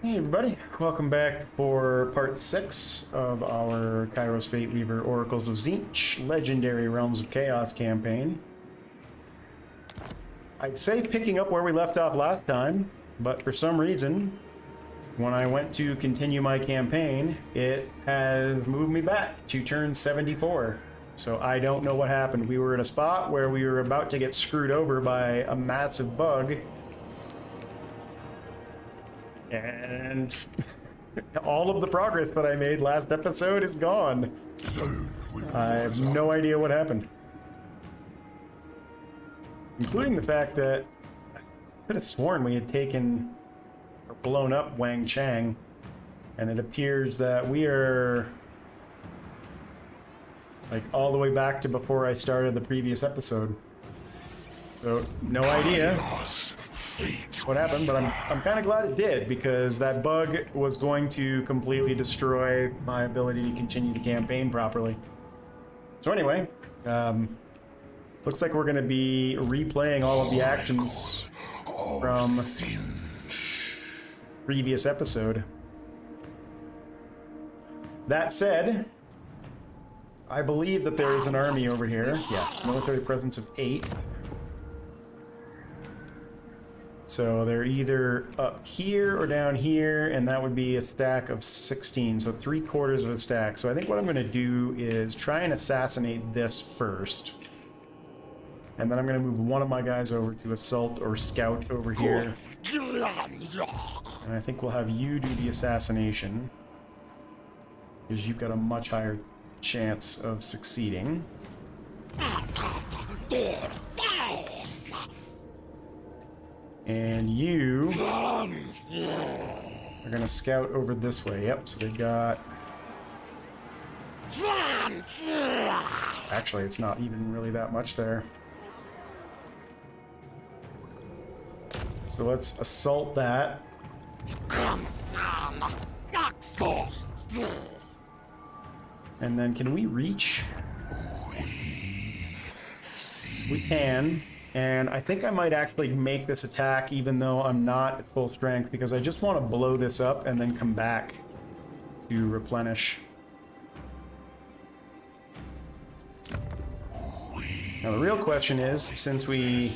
Hey everybody, welcome back for part 6 of our Kairos Fate Weaver Oracles of Tzeentch Legendary Realms of Chaos campaign. I'd say picking up where we left off last time, but for some reason, when I went to continue my campaign, it has moved me back to turn 74. So I don't know what happened. We were at a spot where we were about to get screwed over by a massive bug. And all of the progress that I made last episode is gone. I have no idea what happened. Including the fact that I could have sworn we had taken or blown up Wang Chang. And it appears that we are like all the way back to before I started the previous episode. So no idea what happened, but I'm kind of glad it did, because that bug was going to completely destroy my ability to continue the campaign properly. So anyway, looks like we're going to be replaying all of the actions from previous episode. That said, I believe that there is an army over here. Yes, military presence of 8. So they're either up here or down here, and that would be a stack of 16, so 3/4 of a stack. So I think what I'm going to do is try and assassinate this first. And then I'm going to move one of my guys over to assault or scout over here. And I think we'll have you do the assassination, because you've got a much higher chance of succeeding. And you are going to scout over this way. Yep, so they got... Actually, it's not even really that much there. So let's assault that. And then can we reach? We can. And I think I might actually make this attack even though I'm not at full strength, because I just want to blow this up and then come back to replenish. Now the real question is, since we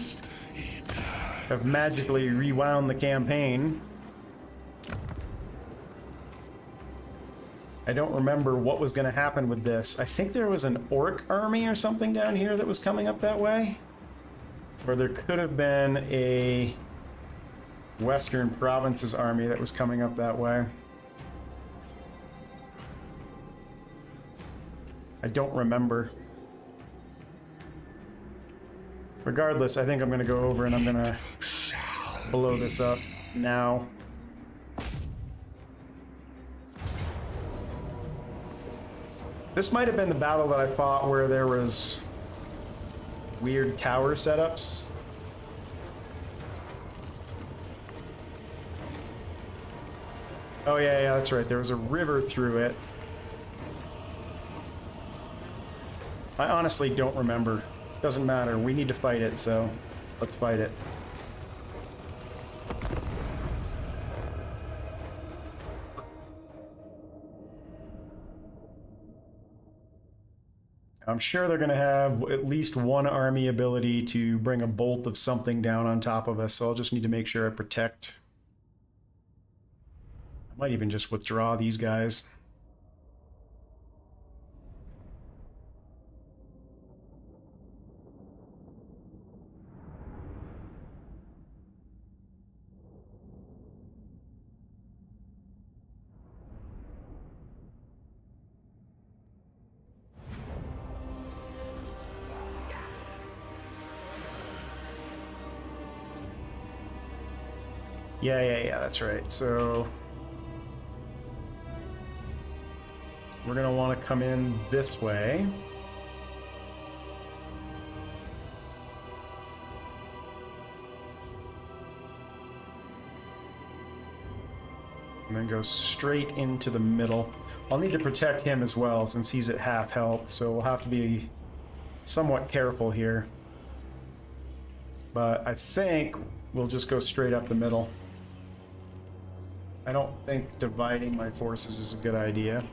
have magically rewound the campaign, I don't remember what was going to happen with this. I think there was an orc army or something down here that was coming up that way. Or there could have been a Western Provinces army that was coming up that way. I don't remember. Regardless, I think I'm going to go over and I'm going to blow this up now. This might have been the battle that I fought where there was weird tower setups. Oh yeah, that's right. There was a river through it. I honestly don't remember. Doesn't matter. We need to fight it, so let's fight it. I'm sure they're going to have at least one army ability to bring a bolt of something down on top of us, so I'll just need to make sure I protect. I might even just withdraw these guys. Yeah, that's right. So we're going to want to come in this way. And then go straight into the middle. I'll need to protect him as well, since he's at half health, so we'll have to be somewhat careful here. But I think we'll just go straight up the middle. I don't think dividing my forces is a good idea.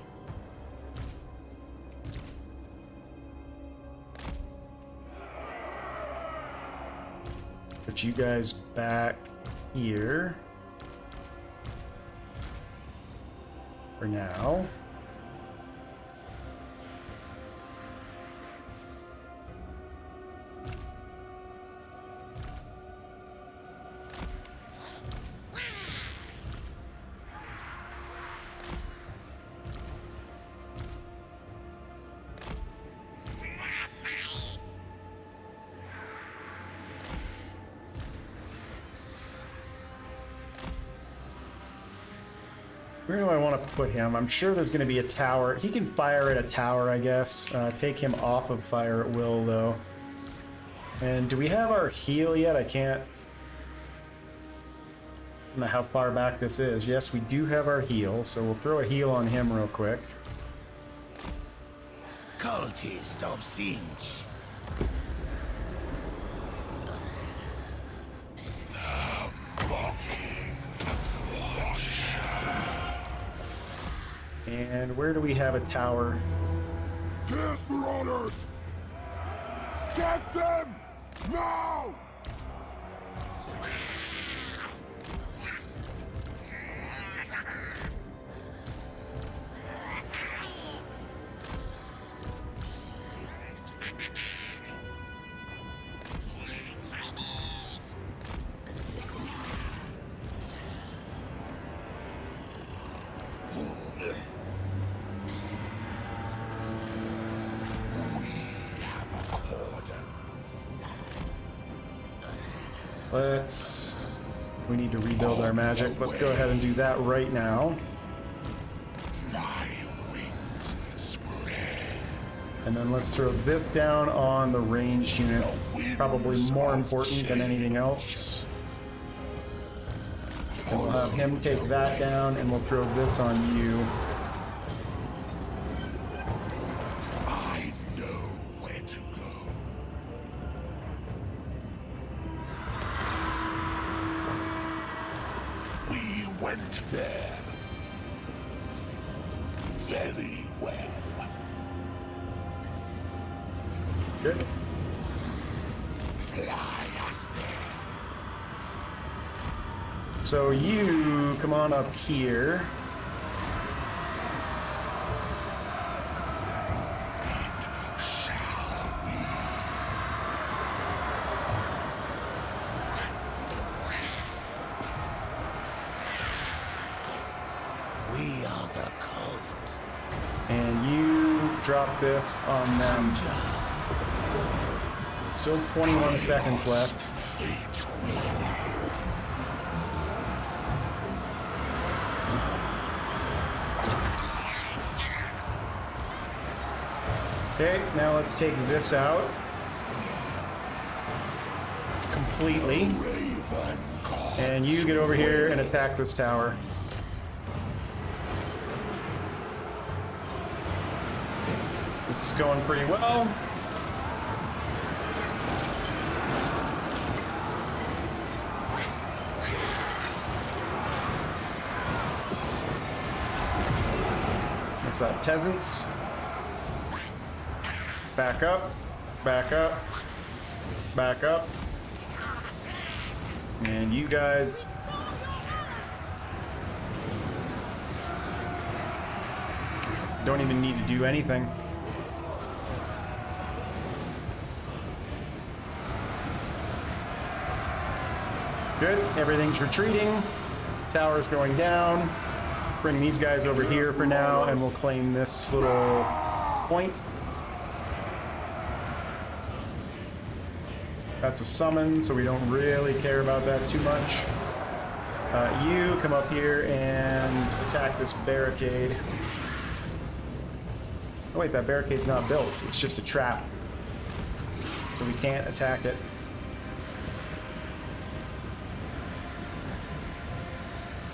Put you guys back here for now. Where do I want to put him? I'm sure there's going to be a tower. He can fire at a tower, I guess. Take him off of fire at will, though. And do we have our heal yet? I don't know how far back this is. Yes, we do have our heal, so we'll throw a heal on him real quick. Cultist of Tzeentch. And where do we have a tower? Death Marauders! Get them! Now! We need to rebuild our magic. Let's go ahead and do that right now. My wings spread. And then let's throw this down on the ranged unit. Probably more important than anything else. And we'll have him take that down, and we'll throw this on you. I know where to go. We went there. Very well. Good. Fly us there. So you come on up here. It shall be. We are the cult. And you drop this on them. Still 21 seconds left. Fate will. Okay, now let's take this out. Completely. Raven God. And you get over here and attack this tower. This is going pretty well. What's that? Peasants? Back up, back up, back up. And you guys don't even need to do anything. Good, everything's retreating. Tower's going down. Bring these guys over here for now, and we'll claim this little point. That's a summon, so we don't really care about that too much. You come up here and attack this barricade. Oh wait, that barricade's not built. It's just a trap. So we can't attack it.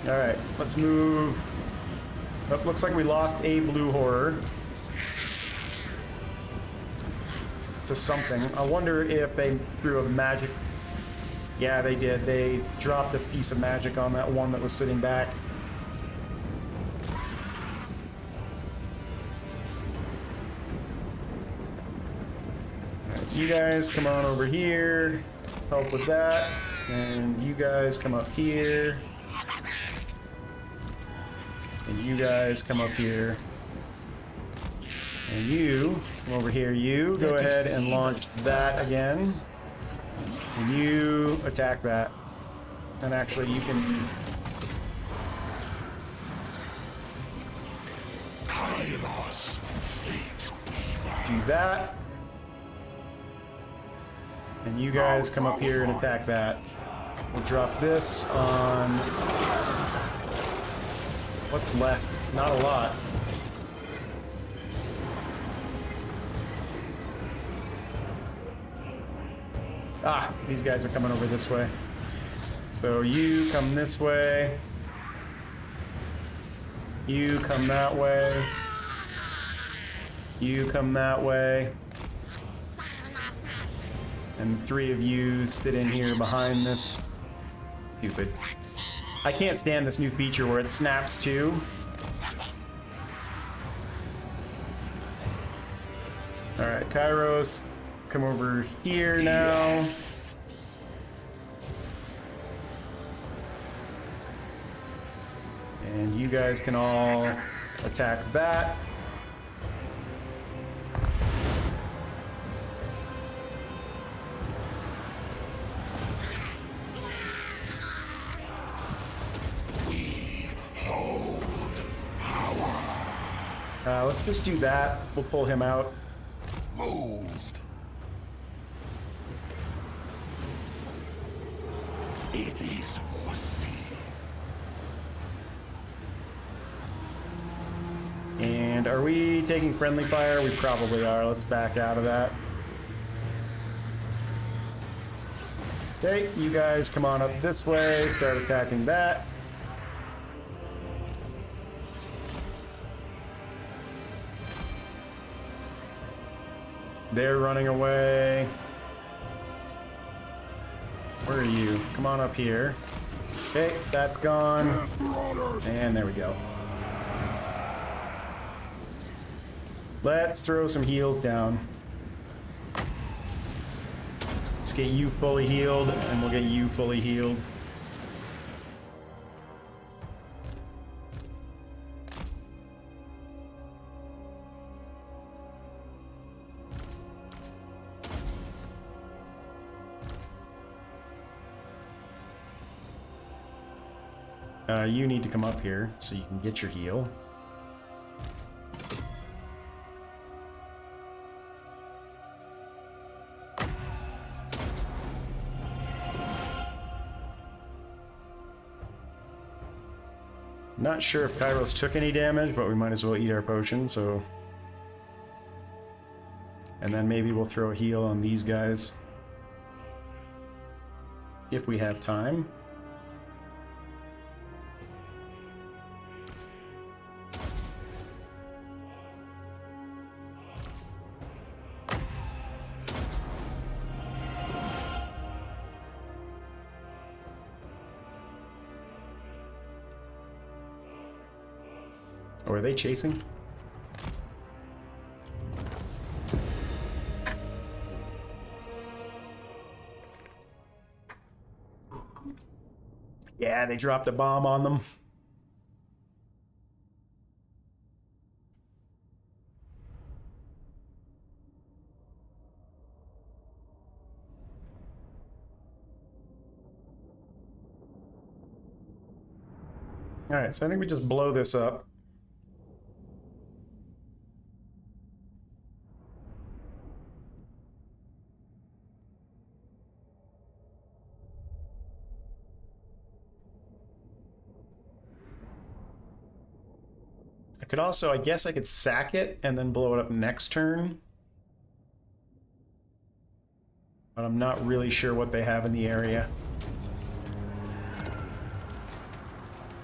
Alright, let's move. Oh, looks like we lost a blue horror to something. I wonder if they threw a magic. Yeah, they did. They dropped a piece of magic on that one that was sitting back. you guys come on over here, help with that, and you guys come up here, and you guys come up here, and you come over here. You go ahead and launch that again, and you attack that. And actually, you can Kairos, fate do that. And you guys come up here and attack that. We'll drop this on... What's left? Not a lot. Ah, these guys are coming over this way. So you come this way. You come that way. You come that way. And 3 of you sit in here behind this. Stupid. I can't stand this new feature where it snaps too. Alright, Kairos, come over here now. Yes. And you guys can all attack that. We hold power. Let's just do that. We'll pull him out. Moved. It is foreseen. And are we taking friendly fire? We probably are. Let's back out of that. Okay, you guys come on up this way, start attacking that. They're running away. Where are you? Come on up here. Okay, that's gone. And there we go. Let's throw some heals down. Let's get you fully healed, and we'll get you fully healed. You need to come up here so you can get your heal. Not sure if Kairos took any damage, but we might as well eat our potion, so... And then maybe we'll throw a heal on these guys. If we have time. Or are they chasing? Yeah, they dropped a bomb on them. All right, so I think we just blow this up. I could also, I guess I could sack it and then blow it up next turn. But I'm not really sure what they have in the area.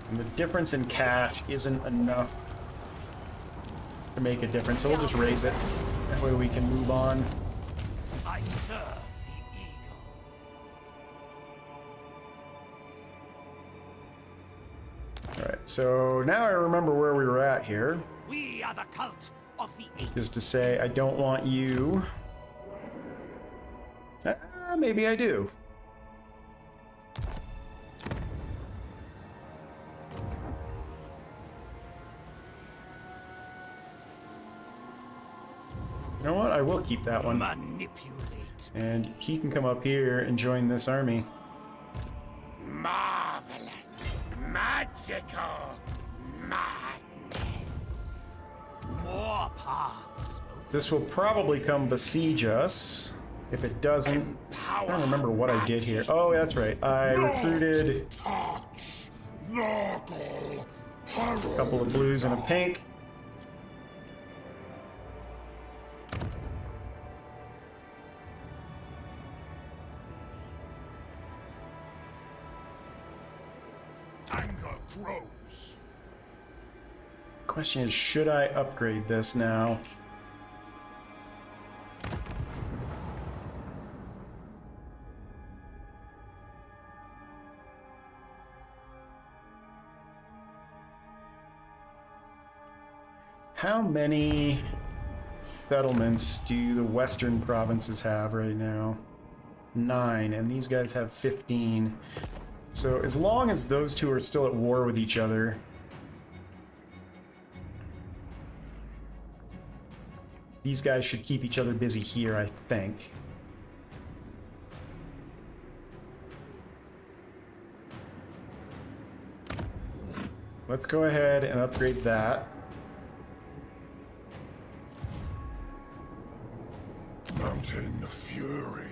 And the difference in cash isn't enough to make a difference, so we'll just raise it. That way we can move on. I serve the eagle. Alright, so now I remember where we were at here. We are the cult of the eight. Is to say, I don't want you Maybe I do. You know what? I will keep that one. Manipulate. And he can come up here and join this army. Marvelous. Magical. Madness. More paths. This will probably come besiege us. If it doesn't, I don't remember what I did here. Oh, that's right. I recruited Touch. Noggle. a couple of blues and a pink. Anger grows. Question is, should I upgrade this now? How many settlements do the western provinces have right now? 9, and these guys have 15. So as long as those two are still at war with each other, these guys should keep each other busy here, I think. Let's go ahead and upgrade that. Mountain Fury.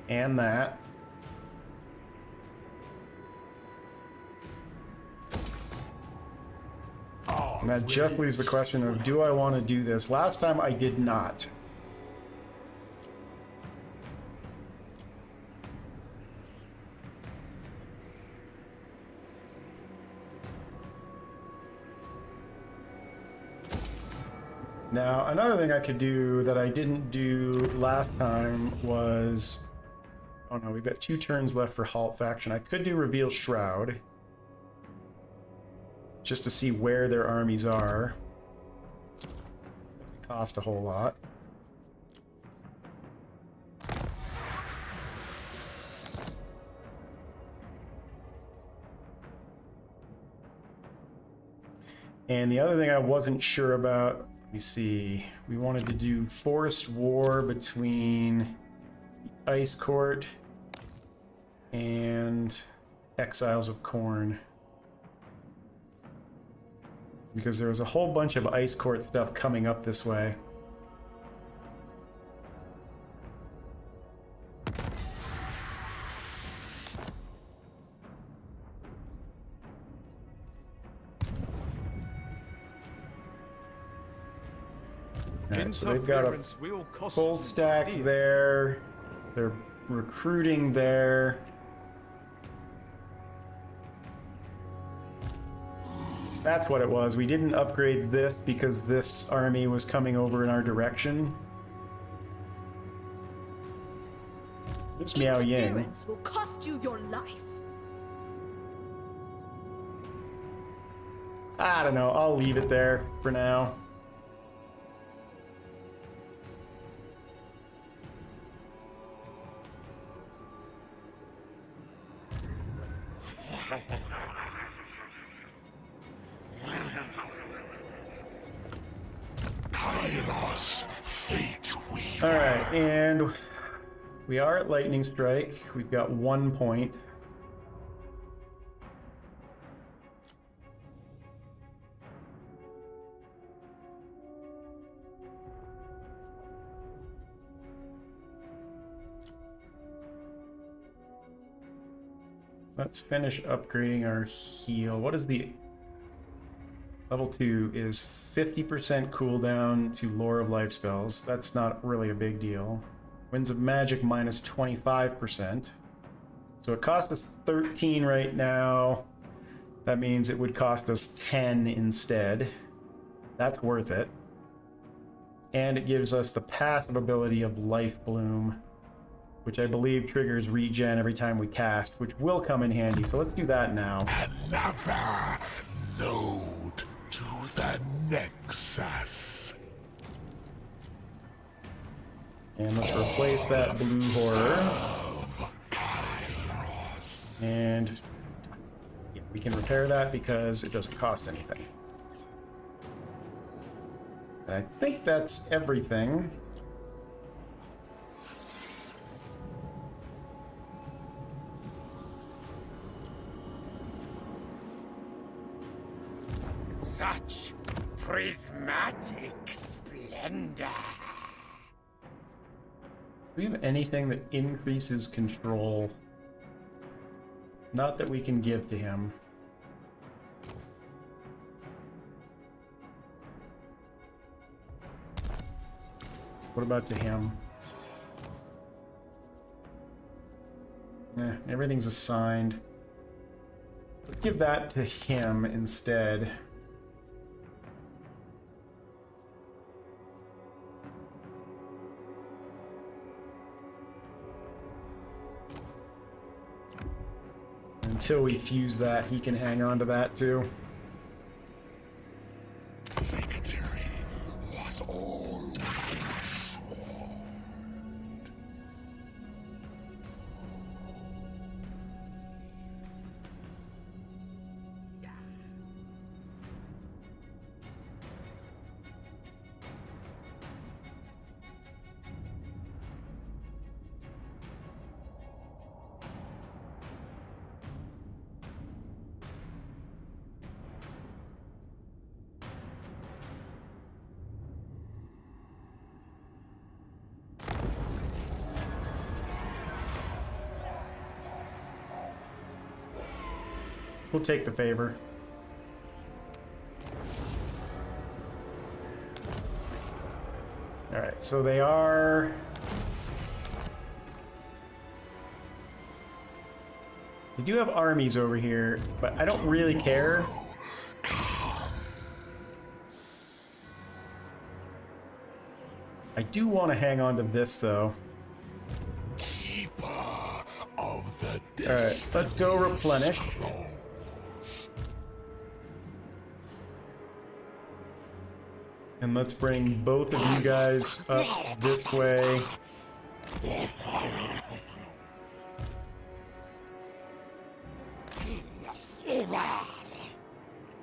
And that. And that just leaves the question of, do I want to do this? Last time I did not. Now, another thing I could do that I didn't do last time was... Oh no, we've got 2 turns left for Halt Faction. I could do Reveal Shroud, just to see where their armies are. Doesn't cost a whole lot. And the other thing I wasn't sure about, let me see, we wanted to do Forest War between Ice Court and Exiles of Khorne, because there was a whole bunch of Ice Court stuff coming up this way. Alright, so they've got a full stack there. They're recruiting there. That's what it was. We didn't upgrade this because this army was coming over in our direction. It's Miao Yin. Interference will cost you your life. I don't know. I'll leave it there for now. Kairos, fate weaver. Alright, and we are at Lightning Strike. We've got 1 point. Let's finish upgrading our heal. What is the... Level 2 is 50% cooldown to Lore of Life spells. That's not really a big deal. Winds of Magic minus 25%. So it costs us 13 right now. That means it would cost us 10 instead. That's worth it. And it gives us the passive ability of Life Bloom, which I believe triggers regen every time we cast, which will come in handy. So let's do that now. Another node to the Nexus. And let's replace that blue horror. And yeah, we can repair that because it doesn't cost anything. And I think that's everything. Such prismatic splendor. Do we have anything that increases control? Not that we can give to him. What about to him? Everything's assigned. Let's give that to him instead. Until we fuse that, he can hang on to that too. Victory was all we sought. We'll take the favor. Alright, so they are... They do have armies over here, but I don't really care. I do want to hang on to this, though. Keeper of the Alright, let's go replenish. And let's bring both of you guys up this way.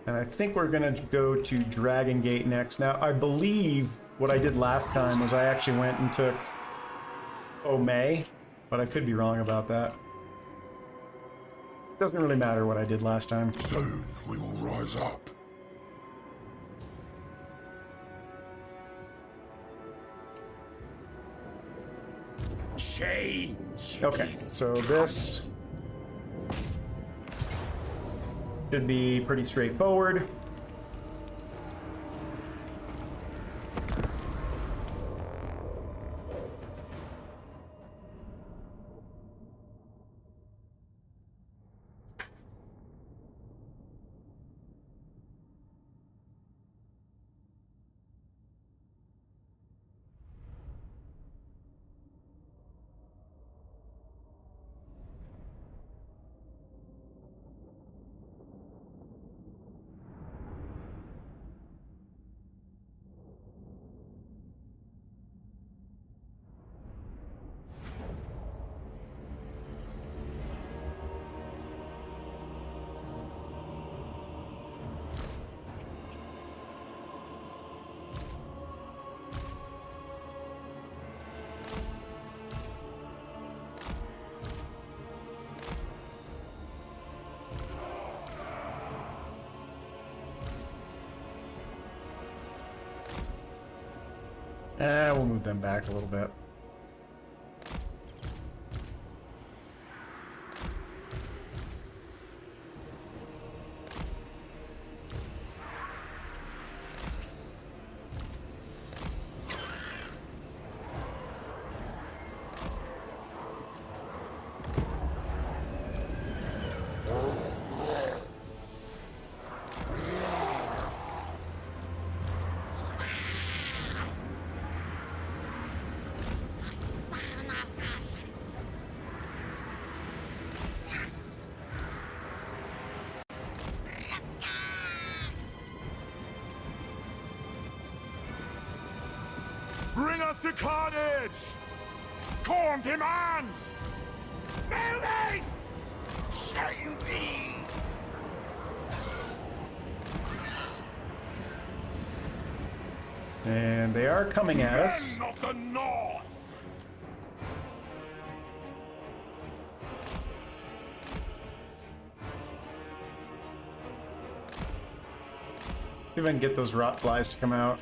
And I think we're gonna go to Dragon Gate next. Now, I believe what I did last time was I actually went and took Omei, but I could be wrong about that. Doesn't really matter what I did last time. Soon we will rise up. Change. Okay, so this should be pretty straightforward. We'll move them back a little bit. Path to carnage! Corn demands! Moving! Changing! And they are coming at us. Men of the North! See if I can get those rot flies to come out.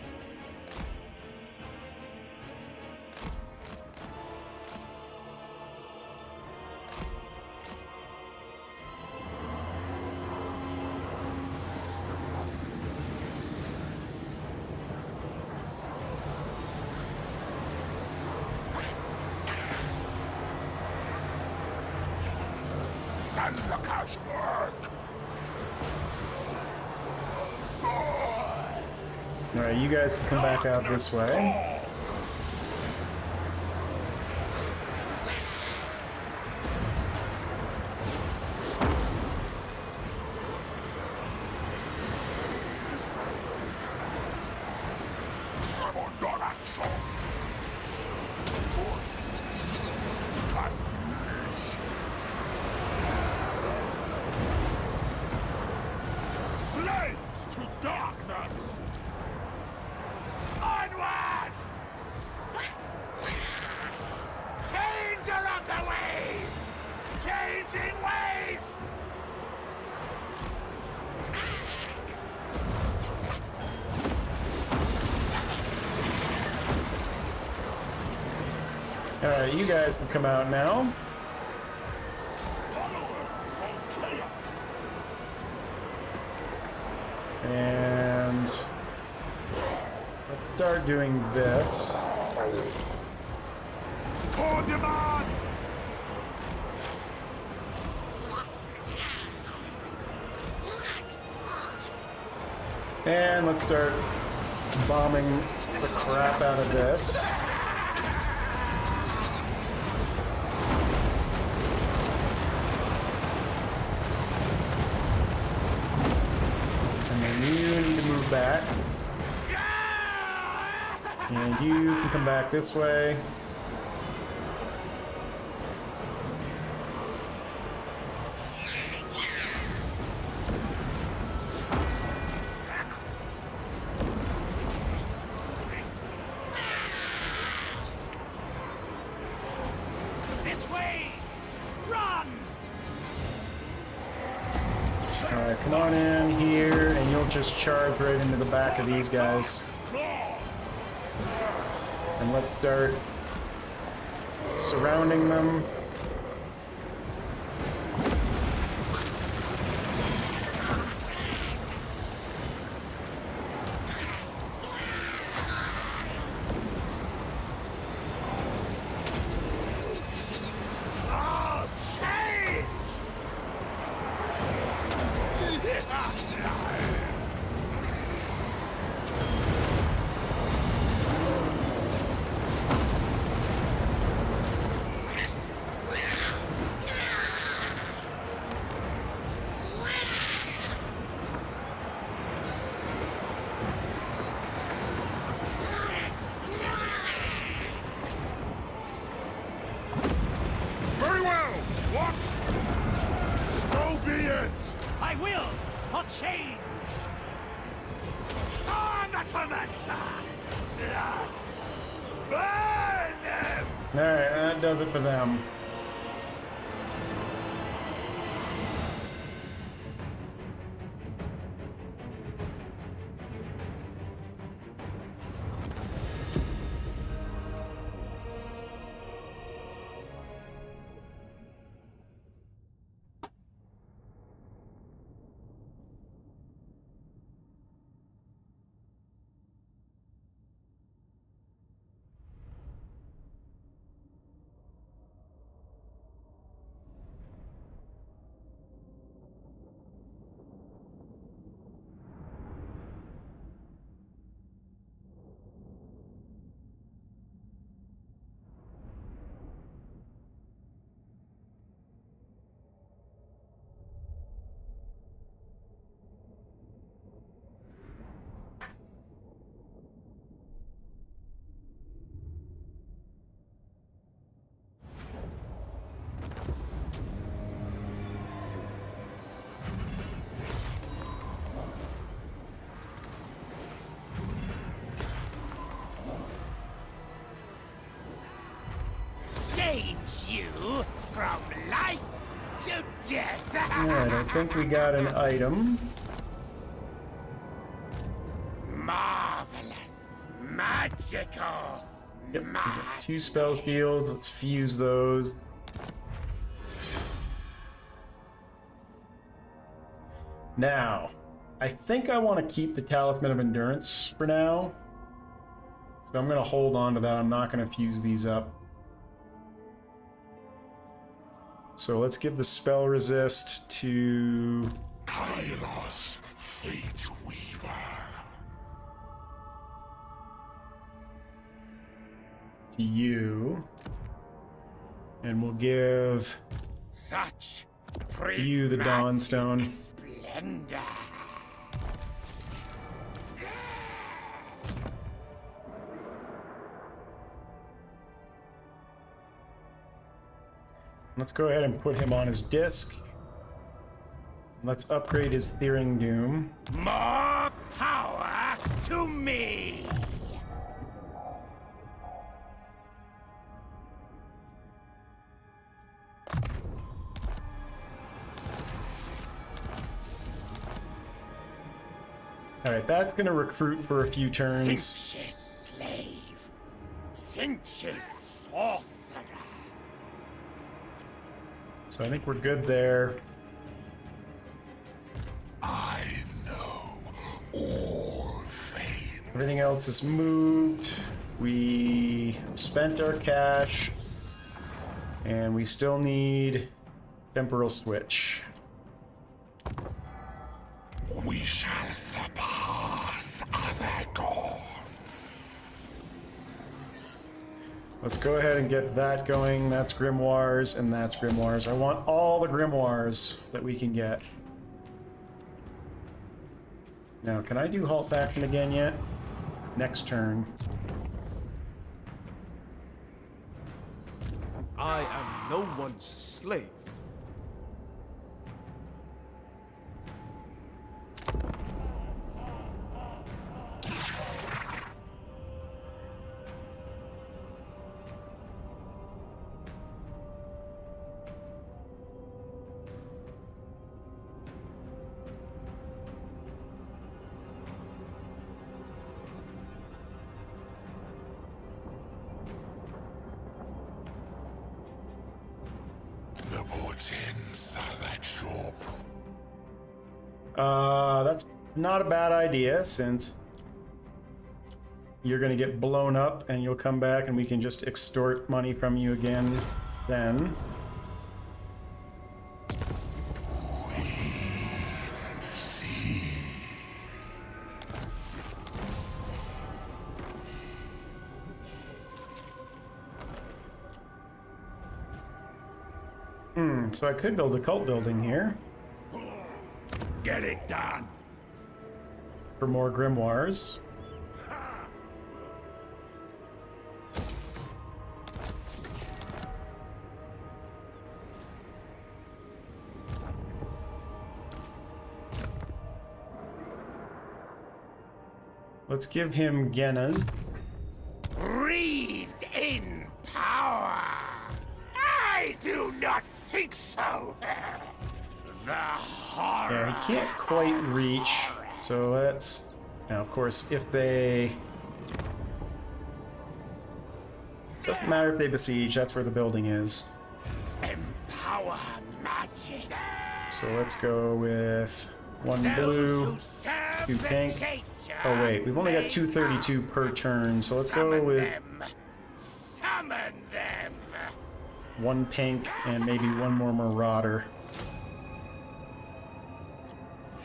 Sandlakash work! Alright, you guys can come back out this way. Slaves to darkness! Onward! Changer of the ways! Changing ways! Alright, you guys can come out now. Followers of chaos! And let's start doing this. Corn demands! And let's start bombing the crap out of this. And then you need to move back. And you can come back this way. This way! Run! Alright, come on in here, and you'll just charge right into the back of these guys. And let's start surrounding them. Very well! What? So be it! I will for change! On the tormentor! Blood! Burn them! Alright, that does it for them. life to death. Alright, I think we got an item. Marvelous, magical, Yep, we got 2 spell fields. Let's fuse those. Now, I think I want to keep the Talisman of Endurance for now. So I'm going to hold on to that. I'm not going to fuse these up. So let's give the spell resist to Kairos, Fate Weaver. you. And we'll give Such you the Dawnstone. splendor. Let's go ahead and put him on his disc. Let's upgrade his Searing Doom. More power to me. Alright, that's gonna recruit for a few turns. Tzeentch's slave. Tzeentch's sorcerer. So I think we're good there. I know all fates. Everything else is moved. We spent our cash. And we still need Temporal Switch. We shall surpass other gods. Let's go ahead and get that going. That's Grimoires, and that's Grimoires. I want all the Grimoires that we can get. Now, can I do Halt Faction again yet? Next turn. I am no one's slave. The portents are that your That's not a bad idea, since you're gonna get blown up and you'll come back and we can just extort money from you again then. So I could build a cult building here Get it done. for more grimoires. Let's give him Genna's. Breathed in power. I do not think so. The horror. Yeah, he can't quite reach, so that's... Now, of course, if they... Doesn't matter if they besiege, that's where the building is. Empower magic. So let's go with one blue, two pink. Oh wait, we've only got 232 per turn, so let's go with them. Summon them. one pink and maybe one more Marauder.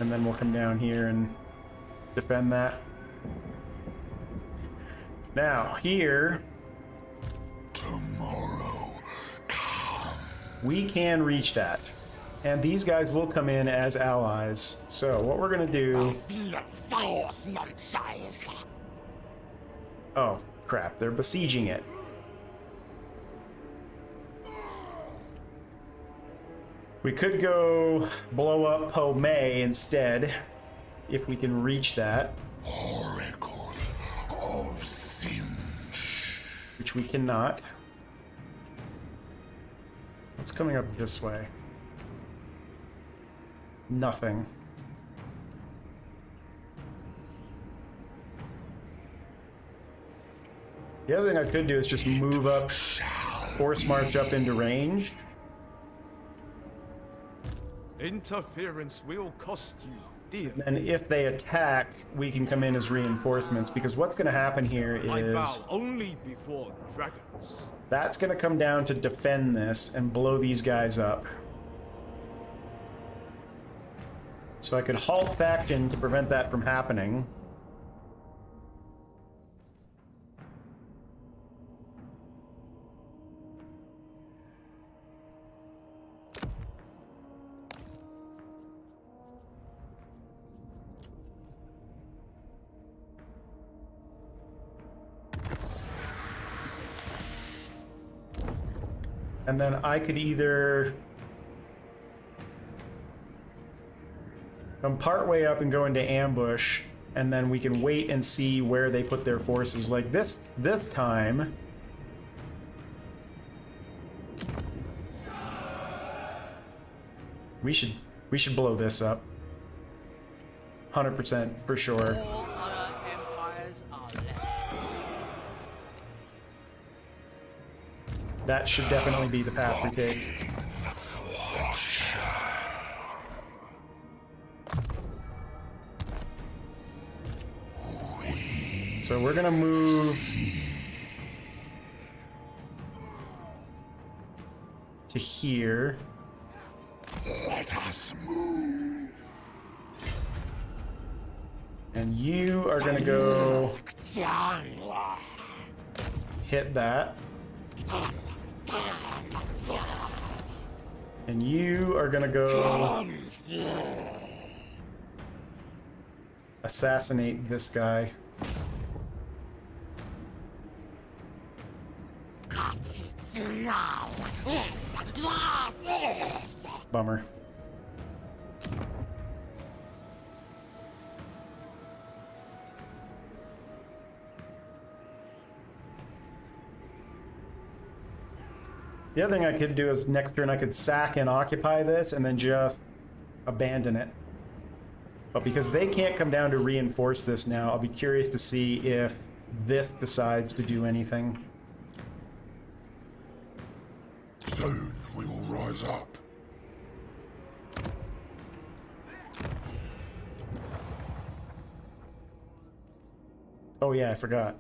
And then we'll come down here and defend that. Now, here, tomorrow come. we can reach that. And these guys will come in as allies. So what we're gonna do... Oh, crap, they're besieging it. We could go blow up Po Mei instead, if we can reach that. Oracle of Tzeentch. Which we cannot. What's coming up this way? Nothing. The other thing I could do is just move up, force march up into range. Interference will cost you dear. And if they attack, we can come in as reinforcements, because what's going to happen here I bow is only before dragons. that's going to come down to defend this and blow these guys up. So I could halt faction to prevent that from happening. And then I could either come part way up and go into ambush, and then we can wait and see where they put their forces. Like this time, we should blow this up. 100% for sure. All other empires are less. That should definitely be the path we take. So we're gonna move to here. Let us move. And you are gonna go hit that. And you are gonna go assassinate this guy. Bummer. The other thing I could do is next turn I could sack and occupy this and then just abandon it. But because they can't come down to reinforce this now, I'll be curious to see if this decides to do anything. Soon we will rise up. Oh yeah, I forgot.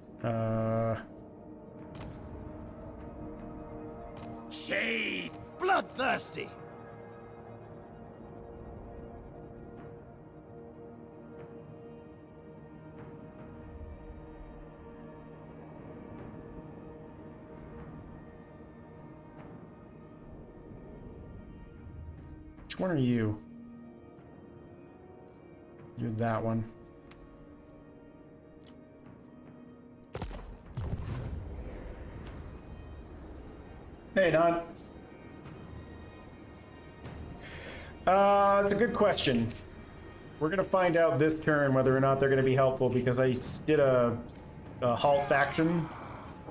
Shade! Bloodthirsty! Which one are you? You're that one. Hey, Don. It's a good question. We're gonna find out this turn whether or not they're gonna be helpful, because I did a halt faction.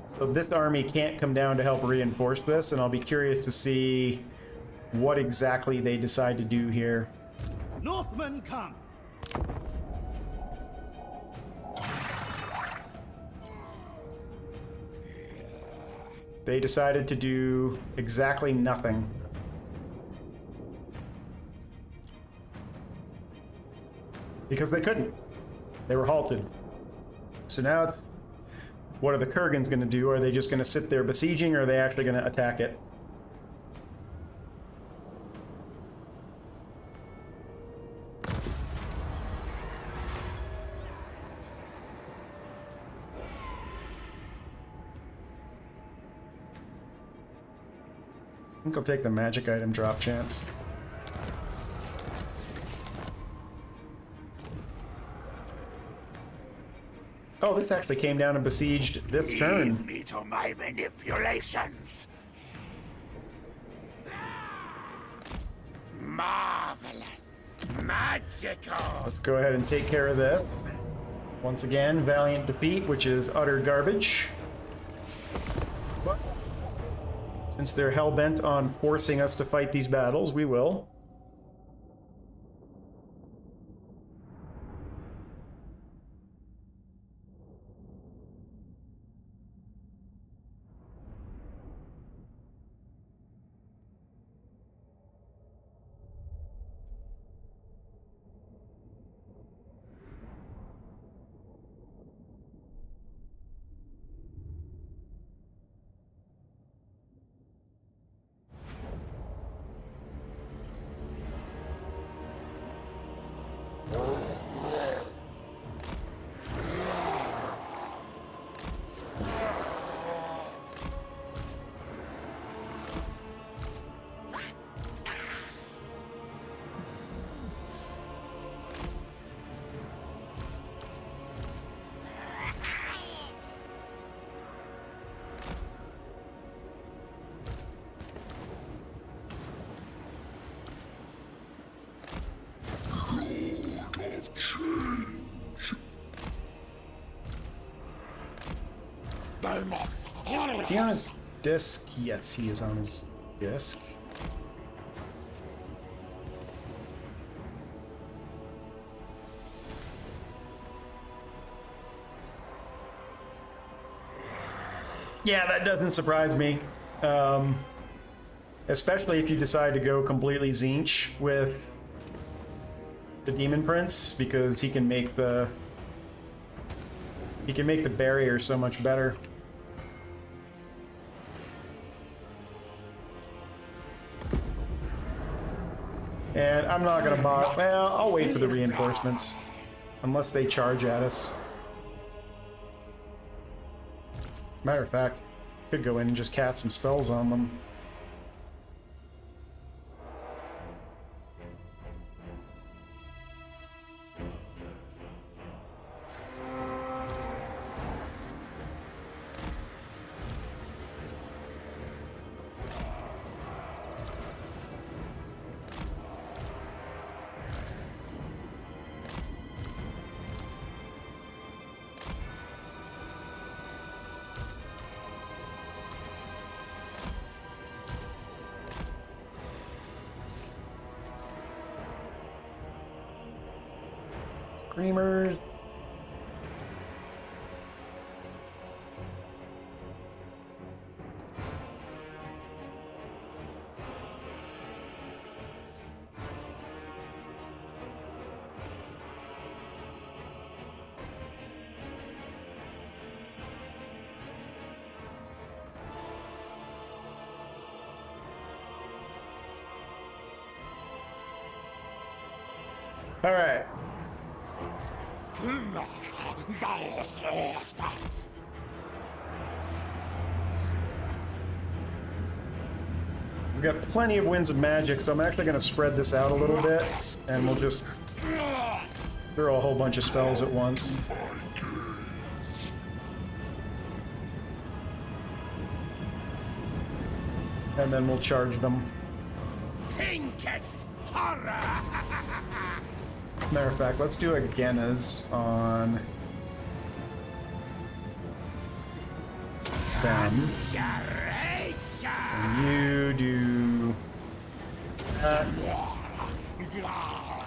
So this army can't come down to help reinforce this, and I'll be curious to see what exactly they decide to do here. Northmen come! They decided to do exactly nothing. Because they couldn't. They were halted. So now it's, what are the Kurgans going to do? Are they just going to sit there besieging, or are they actually going to attack it? I think I'll take the magic item drop chance. Oh, this actually came down and besieged this turn. Leave me to my manipulations. Marvelous. Magical. Let's go ahead and take care of this. Once again, valiant defeat, which is utter garbage. But Since they're hell-bent on forcing us to fight these battles, we will. Is he on his disc? Yes, he is on his disc. Yeah, that doesn't surprise me. Especially if you decide to go completely Tzeentch with the Demon Prince, because he can make the barrier so much better. And I'm not gonna bother. Well, I'll wait for the reinforcements, unless they charge at us. As a matter of fact, could go in and just cast some spells on them. Screamers. All right. We've got plenty of winds of magic, so I'm actually going to spread this out a little bit, and we'll just throw a whole bunch of spells at once. And then we'll charge them. Pinkest horror! Matter of fact, let's do a Genna's on them. And you do that.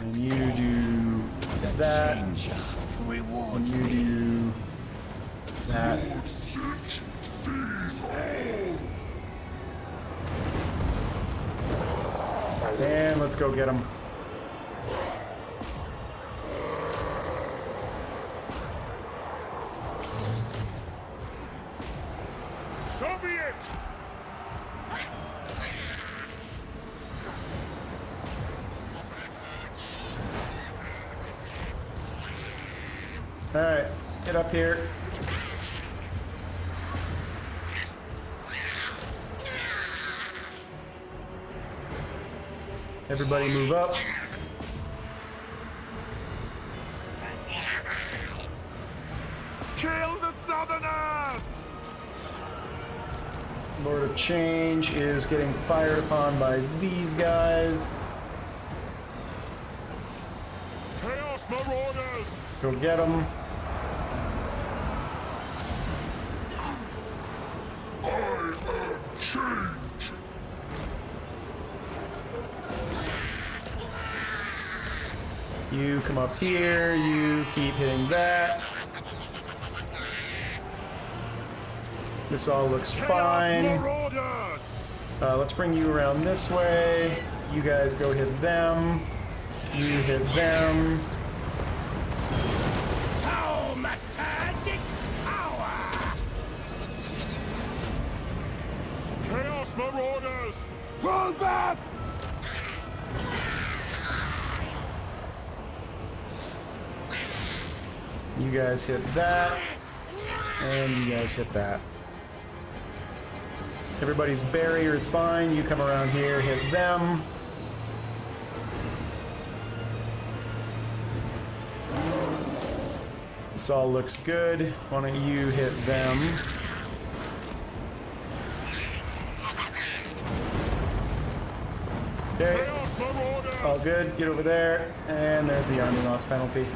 And you do that. And you do that. And let's go get them. Soviet! All right, get up here. Everybody move up. Kill the Southerners! Lord of Change is getting fired upon by these guys. Chaos Marauders! Go get them. I am change! You come up here, you keep hitting that. This all looks fine. Let's bring you around this way. You guys go hit them. You hit them. Thaumaturgic power! Chaos Marauders! Pull back! You guys hit that. And you guys hit that. Everybody's barrier is fine. You come around here, hit them. This all looks good. Why don't you hit them? Okay. Chaos Marauders! All good. Get over there. And there's the army loss penalty.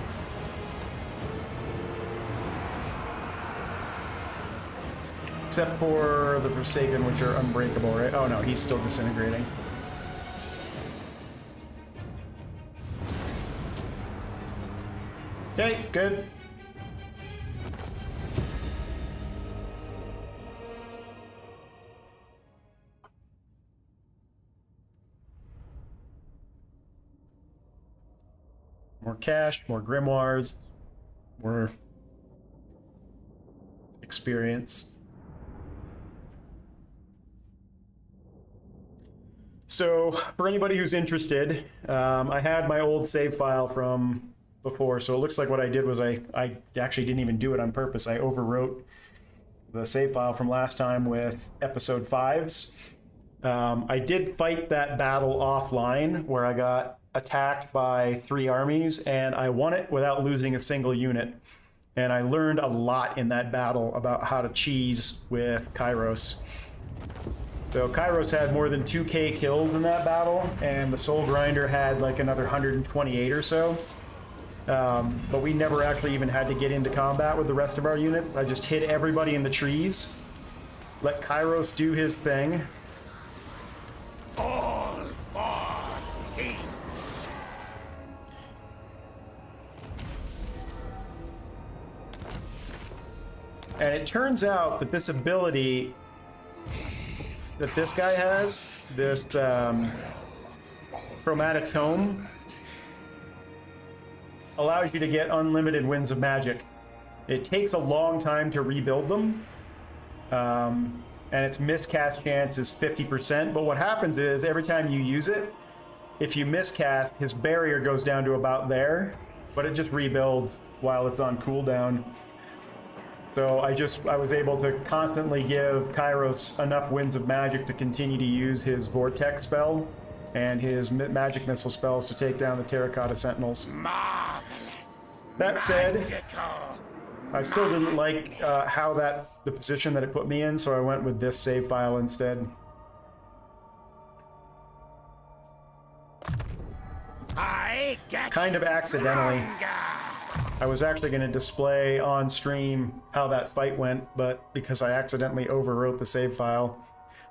Except for the Forsaken, which are unbreakable, right? Oh no, he's still disintegrating. Okay, good. More cash, more grimoires, more experience. So, for anybody who's interested, I had my old save file from before, so it looks like what I did was I actually didn't even do it on purpose. I overwrote the save file from last time with episode 5s. I did fight that battle offline where I got attacked by 3 armies, and I won it without losing a single unit. And I learned a lot in that battle about how to cheese with Kairos. So Kairos had more than 2k kills in that battle, and the Soul Grinder had like another 128 or so. But we never actually even had to get into combat with the rest of our units. I just hit everybody in the trees, let Kairos do his thing. All for Tzeentch! And it turns out that this ability that this guy has, this Chromatic Tome, allows you to get unlimited winds of magic. It takes a long time to rebuild them, and its miscast chance is 50%, but what happens is every time you use it, if you miscast, his barrier goes down to about there, but it just rebuilds while it's on cooldown. So I was able to constantly give Kairos enough winds of magic to continue to use his Vortex spell and his magic missile spells to take down the Terracotta Sentinels. Marvelous! That said, Magical! I still didn't like the position that it put me in, so I went with this save file instead. I get Kind of accidentally. stronger. I was actually going to display on stream how that fight went, but because I accidentally overwrote the save file,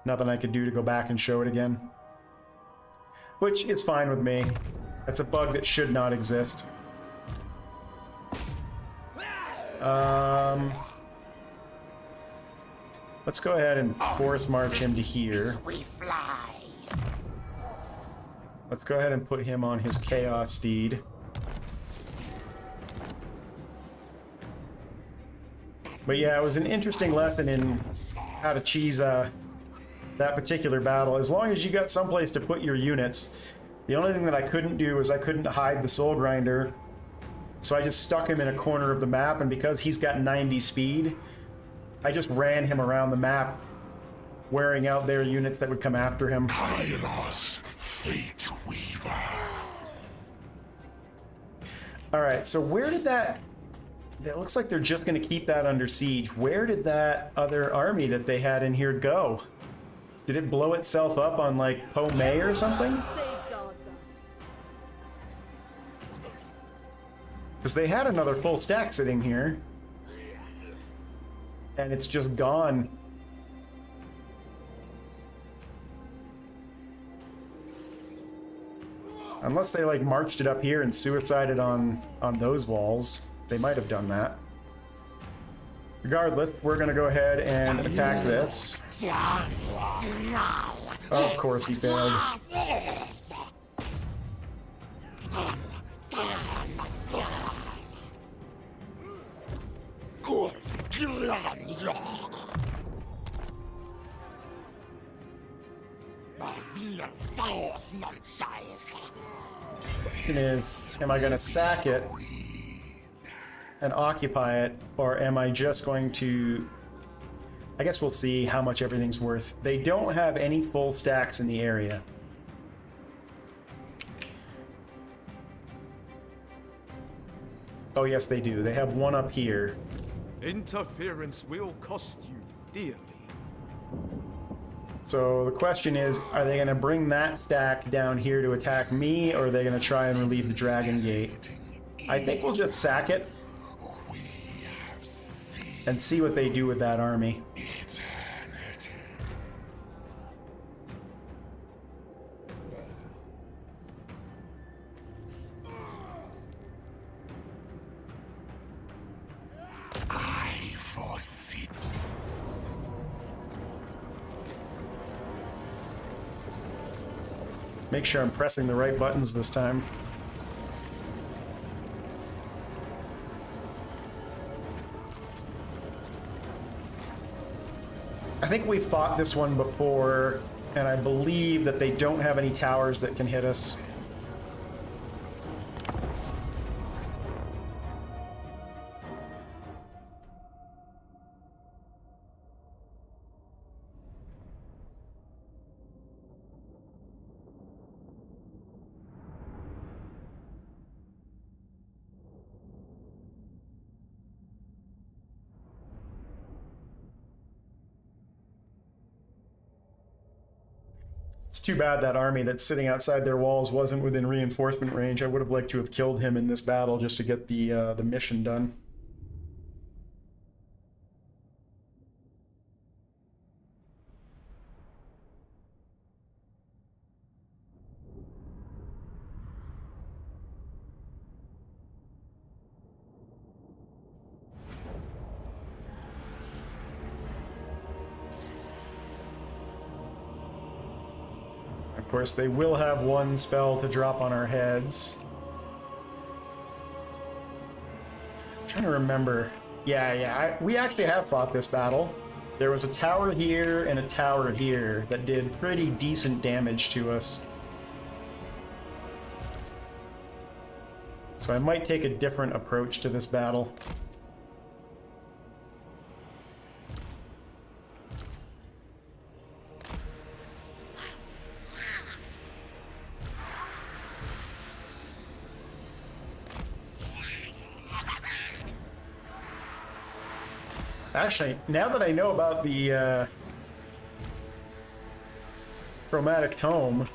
nothing I could do to go back and show it again. Which is fine with me. That's a bug that should not exist. Let's go ahead and force march him to here. We fly. Let's go ahead and put him on his Chaos Steed. But yeah, it was an interesting lesson in how to cheese that particular battle. As long as you got someplace to put your units. The only thing that I couldn't do was I couldn't hide the Soul Grinder. So I just stuck him in a corner of the map, and because he's got 90 speed, I just ran him around the map, wearing out their units that would come after him. Kairos, Fate Weaver. Alright, so where did that... It looks like they're just going to keep that under siege. Where did that other army that they had in here go? Did it blow itself up on, like, Po May or something? Safeguards us. Because they had another full stack sitting here. And it's just gone. Unless they like marched it up here and suicided on those walls. They might have done that. Regardless, we're gonna go ahead and attack this. Of course he failed. Question is, am I gonna sack it and occupy it, or am I just going to... I guess we'll see how much everything's worth. They don't have any full stacks in the area. Oh yes, they do. They have one up here. Interference will cost you dearly. So the question is, are they going to bring that stack down here to attack me, or are they going to try and relieve the Dragon Gate? I think we'll just sack it and see what they do with that army. I foresee. Make sure I'm pressing the right buttons this time. I think we fought this one before, and I believe that they don't have any towers that can hit us. It's too bad that army that's sitting outside their walls wasn't within reinforcement range. I would have liked to have killed him in this battle just to get the mission done. Of course, they will have one spell to drop on our heads. I'm trying to remember. We actually have fought this battle. There was a tower here and a tower here that did pretty decent damage to us. So I might take a different approach to this battle. Actually, now that I know about the chromatic tome,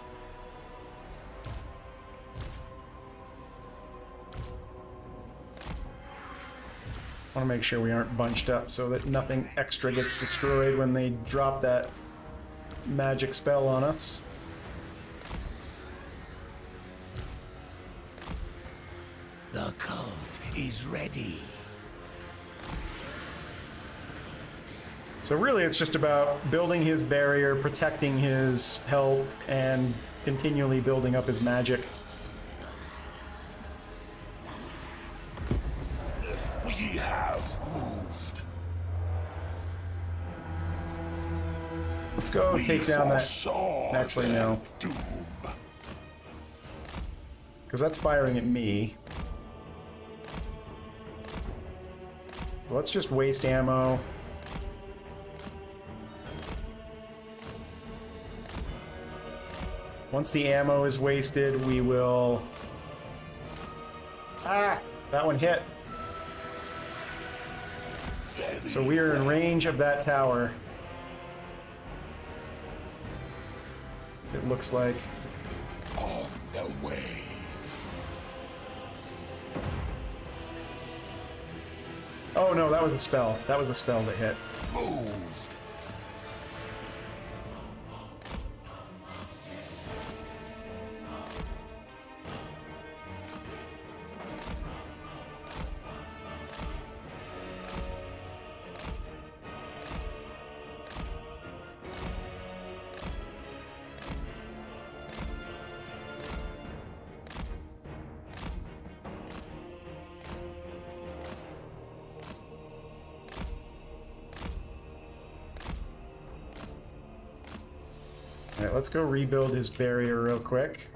I want to make sure we aren't bunched up so that nothing extra gets destroyed when they drop that magic spell on us. The cult is ready. So really it's just about building his barrier, protecting his health, and continually building up his magic. We have moved. Let's go take down that... Actually, no. Doom. Because that's firing at me. So let's just waste ammo. Once the ammo is wasted, we will... Ah! That one hit. So we are in range of that tower. It looks like. On the way. Oh no, that was a spell. That was a spell that hit. Moved. Alright, let's go rebuild his barrier real quick.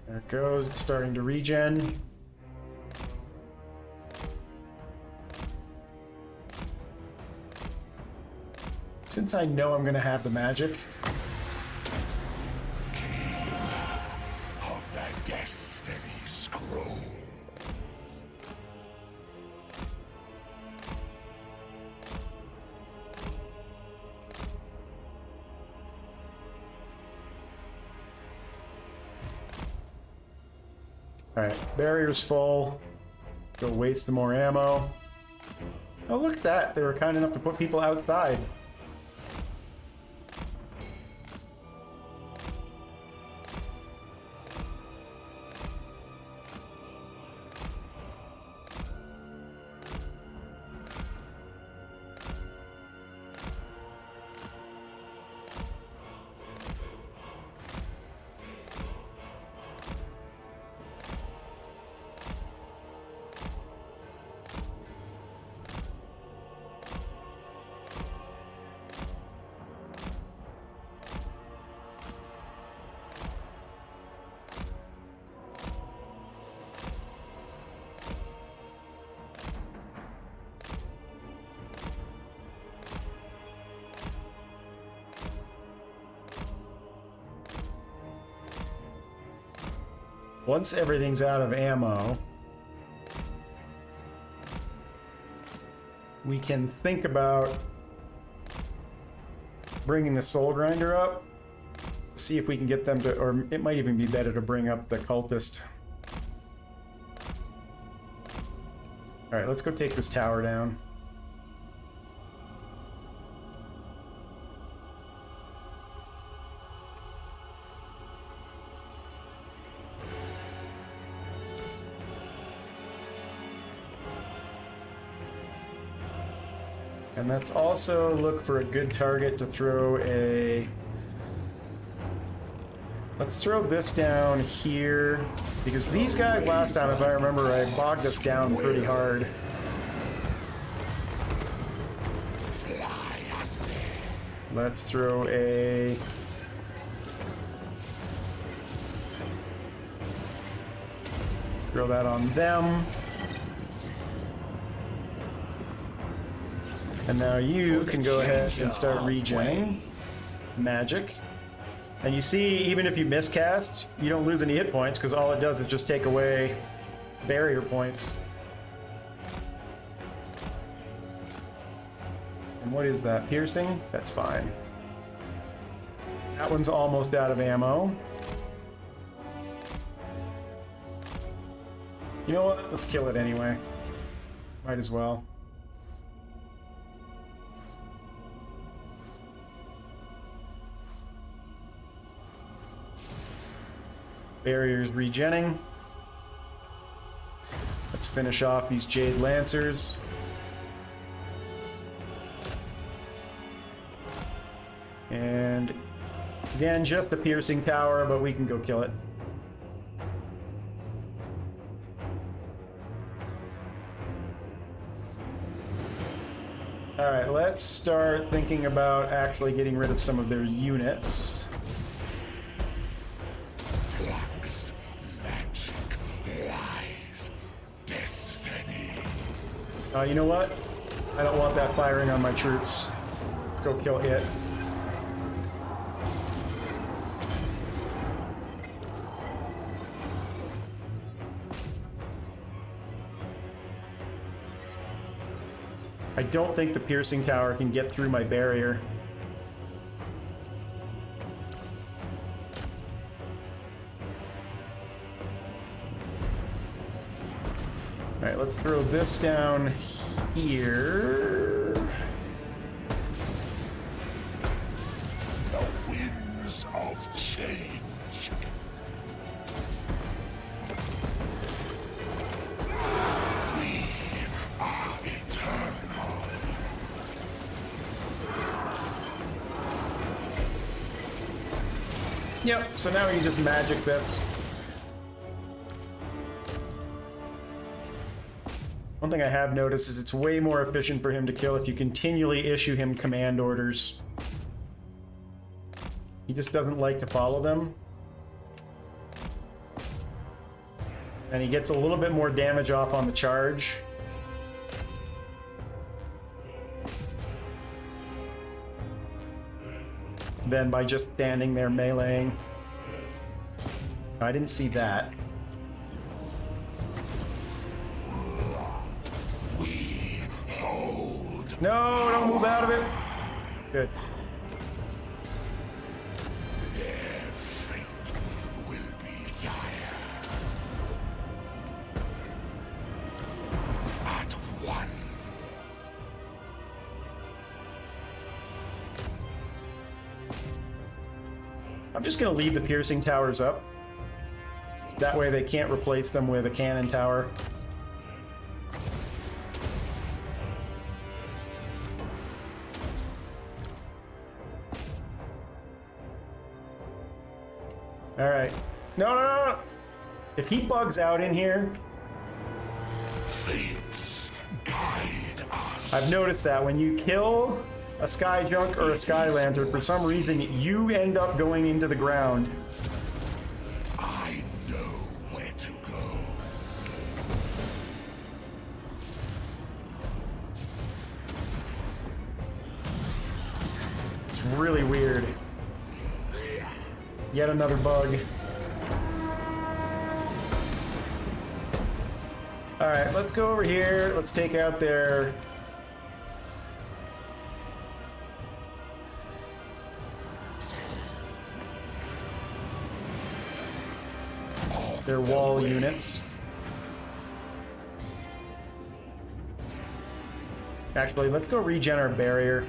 There it goes, it's starting to regen. Since I know I'm gonna have the magic, Of the Destiny Scroll. alright, barrier's full. Go waste some more ammo. Oh, look at that. They were kind enough to put people outside. Once everything's out of ammo, we can think about bringing the soul grinder up, see if we can get them to, or it might even be better to bring up the cultist. Alright, let's go take this tower down. And let's also look for a good target to throw a... Let's throw this down here, because these guys last time, if I remember, I bogged us down pretty hard. Let's throw a... Throw that on them. And now you can go ahead and start regenerating magic. And you see, even if you miscast, you don't lose any hit points, because all it does is just take away barrier points. And what is that? Piercing? That's fine. That one's almost out of ammo. You know what? Let's kill it anyway. Might as well. Barriers regenning. Let's finish off these Jade Lancers. And again, just a piercing tower, but we can go kill it. Alright, let's start thinking about actually getting rid of some of their units. You know what? I don't want that firing on my troops. Let's go kill it. I don't think the piercing tower can get through my barrier. Alright, let's throw this down here. The winds of change. We are eternal. Yep, so now we can just magic this. One thing I have noticed is it's way more efficient for him to kill if you continually issue him command orders. He just doesn't like to follow them. And he gets a little bit more damage off on the charge. Than by just standing there meleeing. I didn't see that. We hold. No, don't move out of it. Good. Their fate will be dire. At once. I'm just going to leave the piercing towers up. So that way they can't replace them with a cannon tower. Alright. No, no, no! If he bugs out in here... Fates guide us. I've noticed that when you kill a sky junk or a sky lantern, for some reason you end up going into the ground. I know where to go. It's really weird. Yet another bug. Alright, let's go over here. Let's take out their... their wall units. Actually, let's go regen our barrier.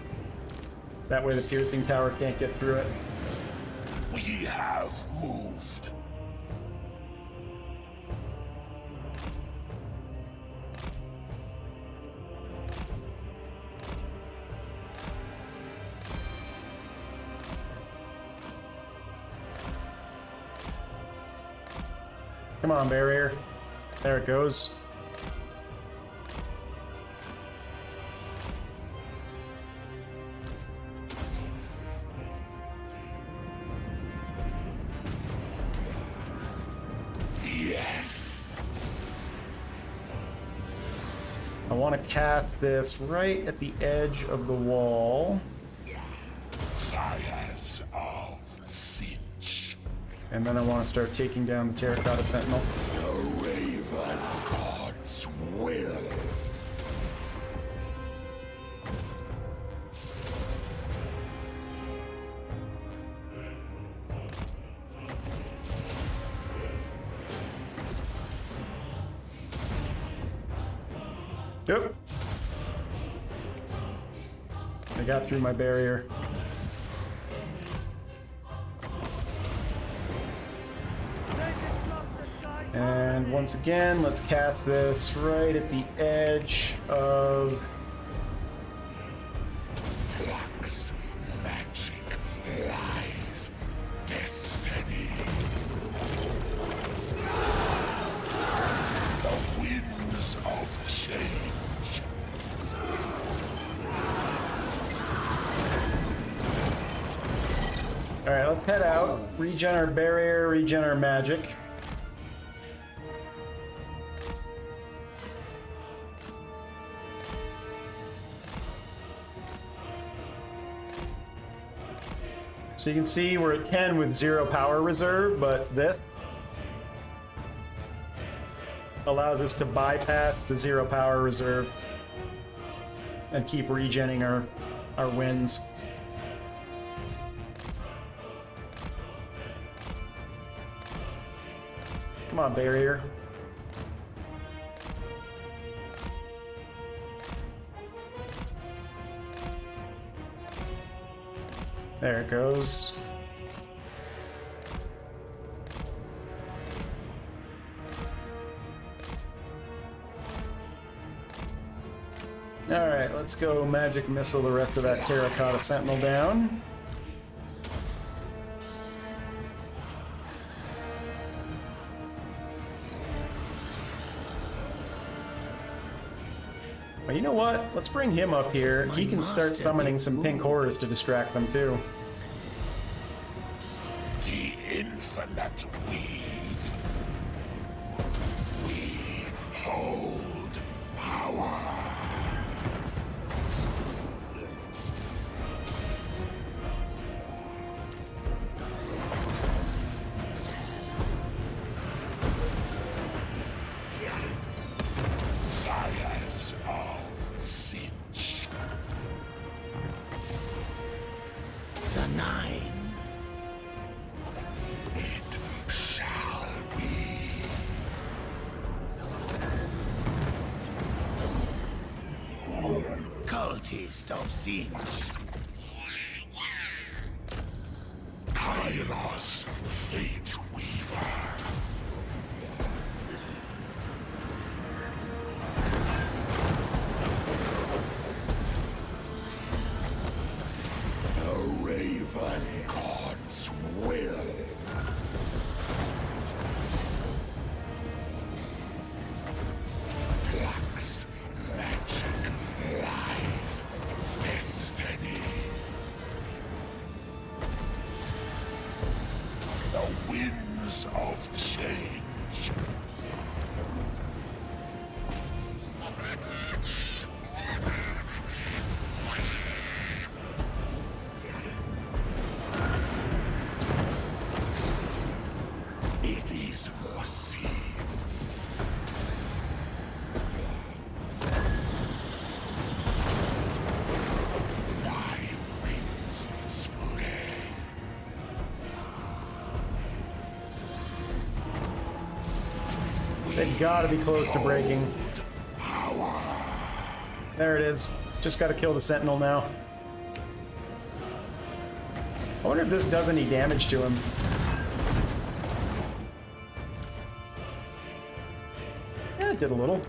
That way the piercing tower can't get through it. We have moved. Come on, barrier. There it goes. Yes. I want to cast this right at the edge of the wall. Fires of Tzeentch. And then I want to start taking down the Terracotta Sentinel. The Raven God's will. Yep. I got through my barrier. And once again, let's cast this right at the edge of... Flux, magic, lies, destiny. The winds of change. Alright, let's head out. Regen our barrier, regen our magic. So you can see we're at 10 with 0 power reserve, but this allows us to bypass the 0 power reserve and keep regenning our wins. Come on, barrier. There it goes. Alright, let's go magic missile the rest of that Terracotta Sentinel down. But you know what? Let's bring him up here. He can start summoning some pink horrors to distract them too. The infinite weave. We hold power. Fires of Tzeentch. The Nine. It shall be. Cultist of Tzeentch. Kairos, Fate Weaver. The Raven God's will. Flux, magic, lies, destiny. The winds of change. It is foreseen. My wings spread. They've got to be close to breaking. There it is. Just got to kill the Sentinel now. I wonder if this does any damage to him. Yeah, it did a little.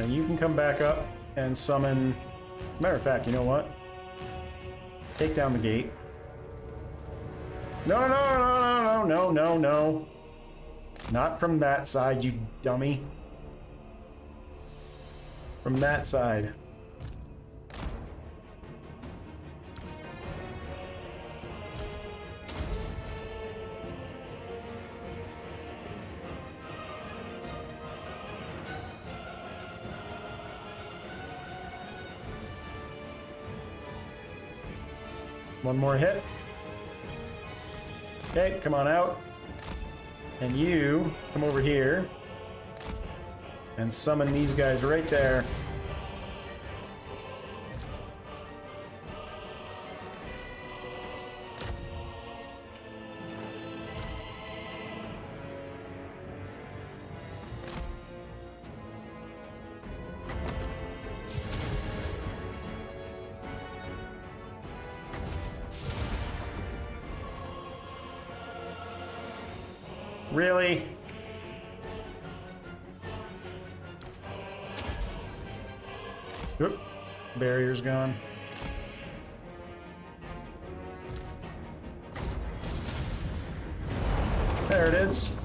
You can come back up and summon... Matter of fact, you know what? Take down the gate. No, no, no, no, no, no, no. Not from that side, you dummy. From that side. One more hit. Okay, come on out. And you come over here and summon these guys right there. Really? Oop. Barrier's gone. There it is.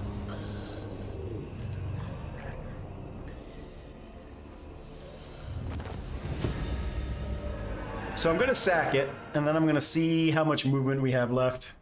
So I'm going to sack it, and then I'm going to see how much movement we have left.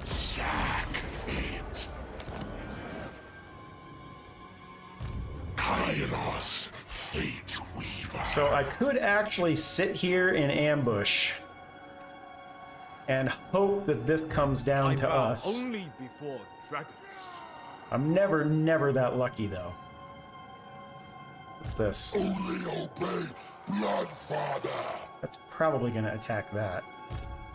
Sack it. Kairos, Fate Weaver. So I could actually sit here in ambush. and hope that this comes down I to bow us. only before dragons. I'm never that lucky, though. What's this? Only obey Bloodfather. That's probably going to attack that.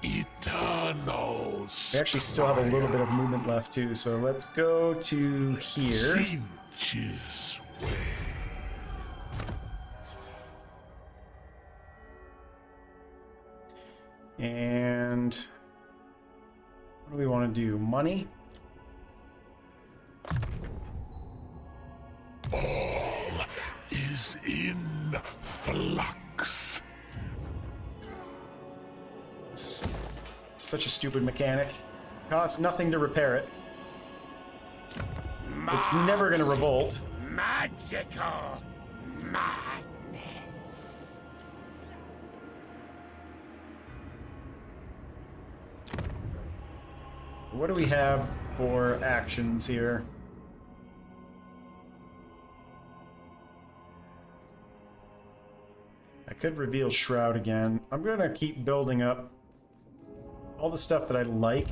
Eternal. We actually still have a little bit of movement left, too, so let's go to here. Tzeentch's way. And what do we want to do? Money? All is in flux. This is such a stupid mechanic. Costs nothing to repair it. It's never going to revolt. Magical madness. What do we have for actions here? I could reveal Shroud again. I'm going to keep building up. All the stuff that I like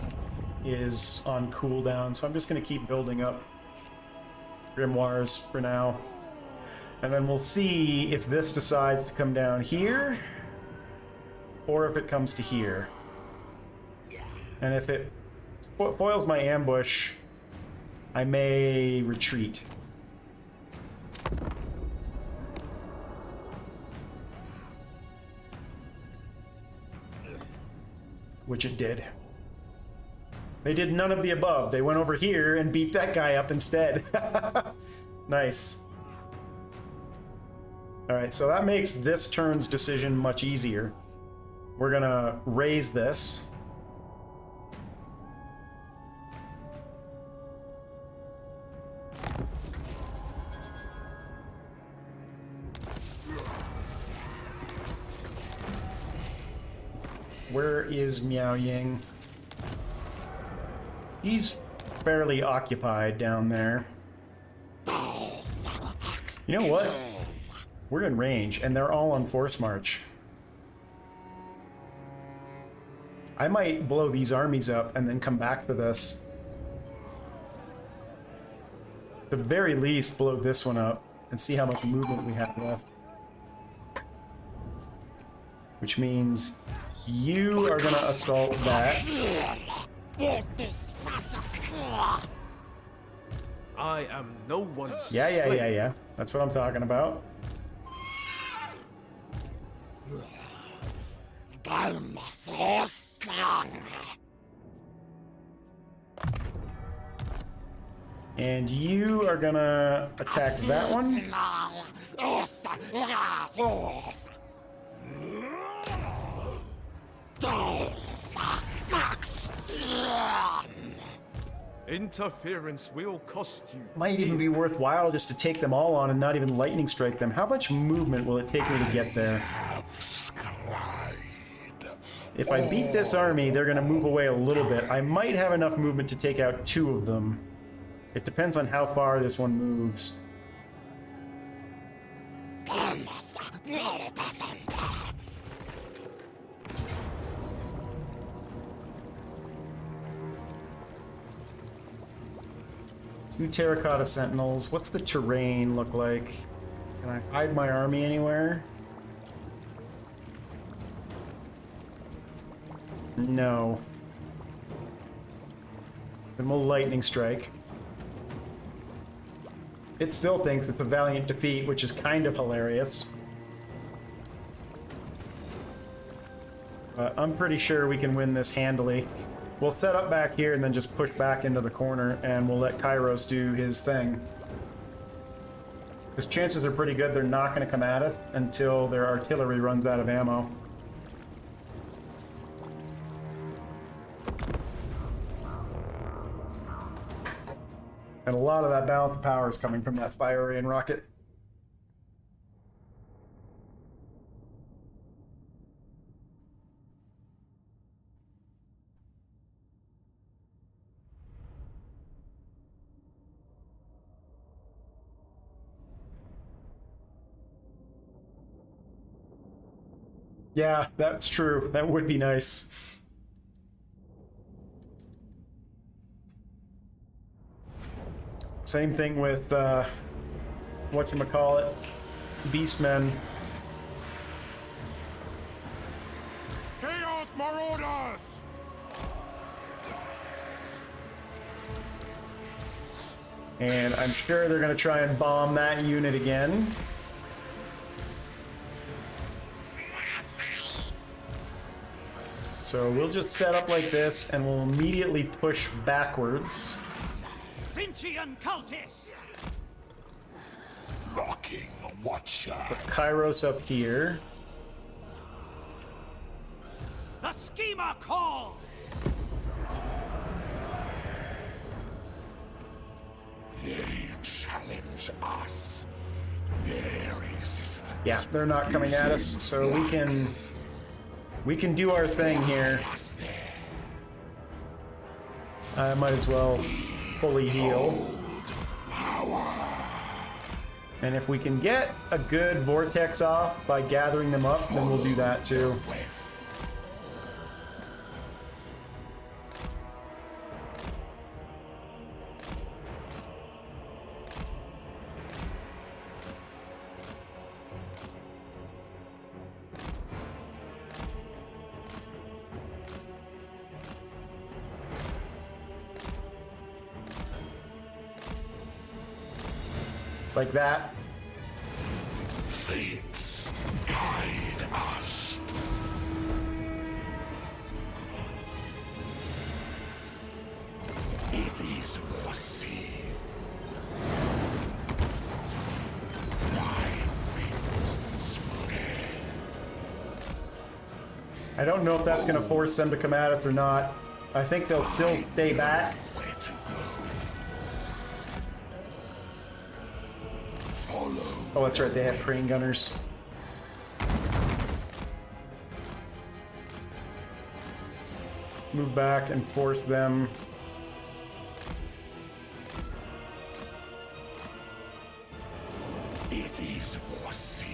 is on cooldown, so I'm just going to keep building up grimoires for now. And then we'll see if this decides to come down here, or if it comes to here. And if it foils my ambush, I may retreat. Which it did. They did none of the above. They went over here and beat that guy up instead. Nice. Alright, so that makes this turn's decision much easier. We're gonna raise this. Where is Miao Ying? He's fairly occupied down there. You know what? We're in range, and they're all on force march. I might blow these armies up and then come back for this. At the very least, blow this one up and see how much movement we have left. Which means you are gonna assault that. I am no one's Yeah. That's what I'm talking about. And you are gonna attack that one. Interference will cost you. Might even be worthwhile just to take them all on and not even lightning strike them. How much movement will it take me to get there? If I beat this army, they're gonna move away a little bit. I might have enough movement to take out 2 of them. It depends on how far this one moves. Two terracotta sentinels. What's the terrain look like? Can I hide my army anywhere? No. Then we'll lightning strike. It still thinks it's a valiant defeat, which is kind of hilarious. But I'm pretty sure we can win this handily. We'll set up back here and then just push back into the corner, and we'll let Kairos do his thing. Because chances are pretty good they're not going to come at us until their artillery runs out of ammo. And a lot of that balance of power is coming from that fire ray and rocket. Yeah, that's true. That would be nice. Same thing with whatchamacallit, Beastmen. Chaos Marauders! And I'm sure they're going to try and bomb that unit again. So we'll just set up like this, and we'll immediately push backwards. Tzeentchian cultists! Locking Watcher. Kairos up here. The Schemer call! They challenge us. Their existence. Yeah, they're not coming at us, so we can do our thing here. Us there. I might as well fully heal. And if we can get a good vortex off by gathering them up, then we'll do that too. Like that. Fates guide us. It is foreseen. My wings spread. I don't know if that's going to force them to come at us or not. I think they'll still stay back. Where to go? Follow. Oh, that's right, they have crane gunners. Let's move back and force them. It is foreseen.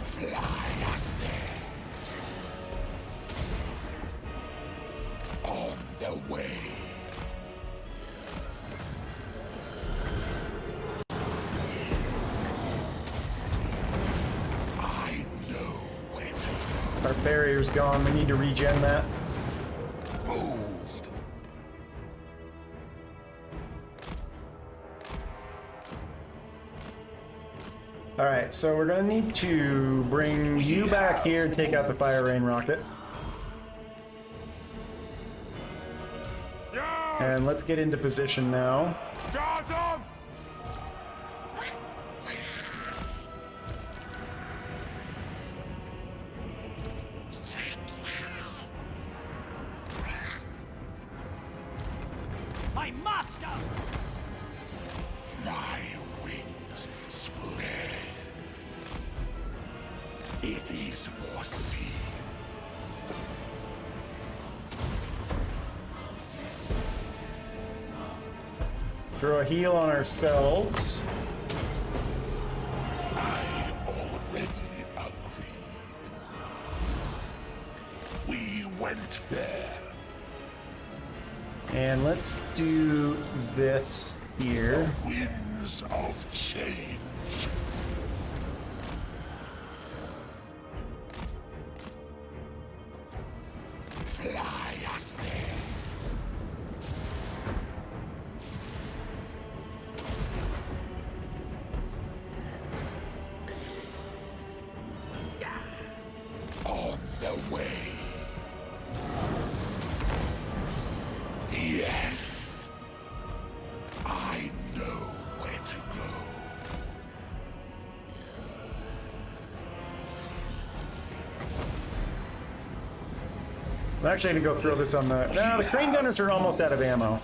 Fly us there. On the way. I know where to go. Our barrier's gone, we need to regen that. Moved. Alright, so we're gonna need to bring you back here and take out the fire rain rocket. Yes! And let's get into position now. Charge 'em! My master! My wings spread. It is foreseen. Throw a heal on ourselves. I already agreed. We went there. And let's do this here. Winds of change. Fly us there. On the way. Yes. I know where to go. I'm actually gonna go throw this on the... No, the crane gunners are almost out of ammo.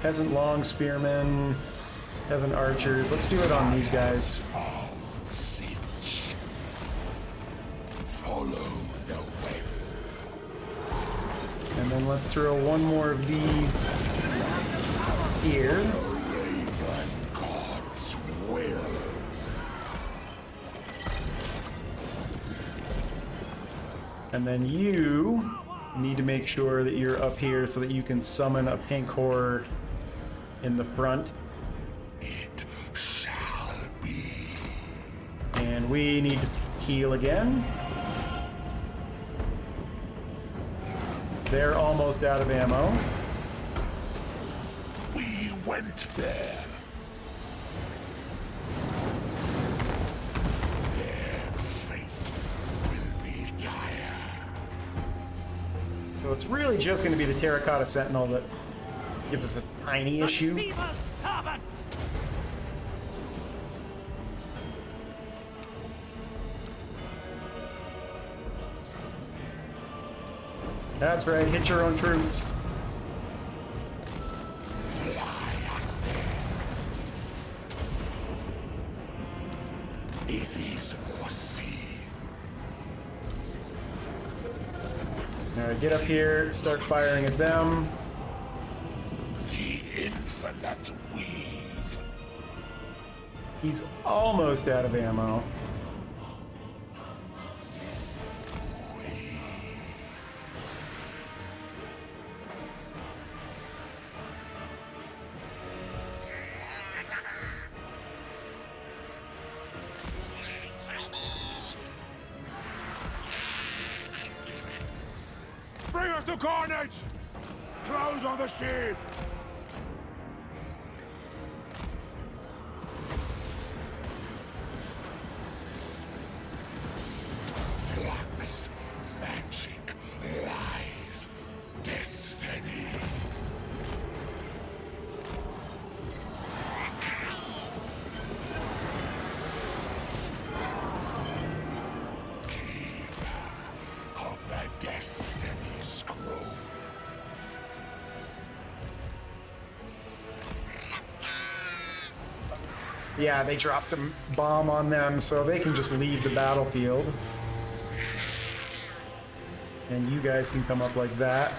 Peasant long spearmen, peasant archers. Let's do it on these guys. Of Tzeentch. Follow the way. And then let's throw one more of these here. Raven God's will. And then you need to make sure that you're up here so that you can summon a pink horror in the front. It shall be. And we need to heal again. They're almost out of ammo. We went there. Their fate will be dire. So it's really just going to be the Terracotta Sentinel that gives us a tiny The issue. Deceiver's servant! That's right, hit your own troops. Fly us there. It is foreseen. Alright, get up here, start firing at them. The infinite weave. He's almost out of ammo. Bring us to carnage! Close on the ship. Flux, magic, lies, destiny. Keeper of the destiny scroll. Yeah, they dropped a bomb on them, so they can just leave the battlefield. And you guys can come up like that.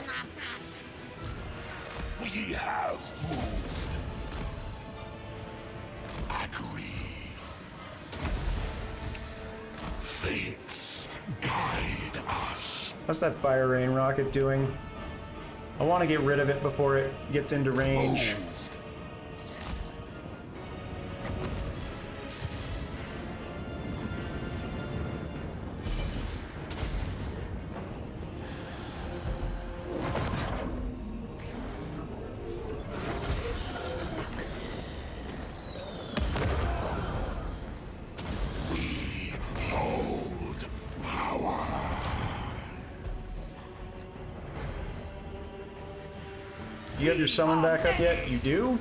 We have moved. Agree. Fates guide us. What's that fire rain rocket doing? I want to get rid of it before it gets into range. Moved. We hold power. Do you have your summon back up yet? You do?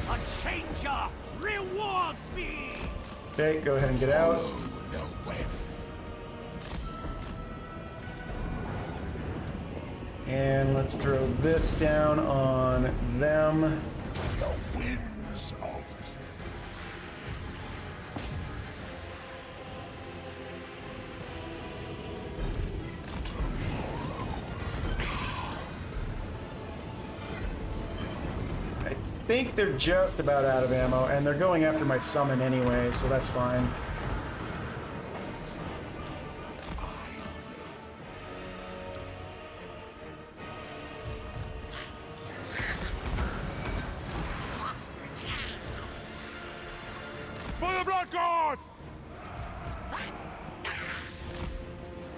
A changer rewards me! Okay, go ahead and get out. Follow the web. And let's throw this down on them. The winds of I think they're just about out of ammo, and they're going after my summon anyway, so that's fine. For the Blood God!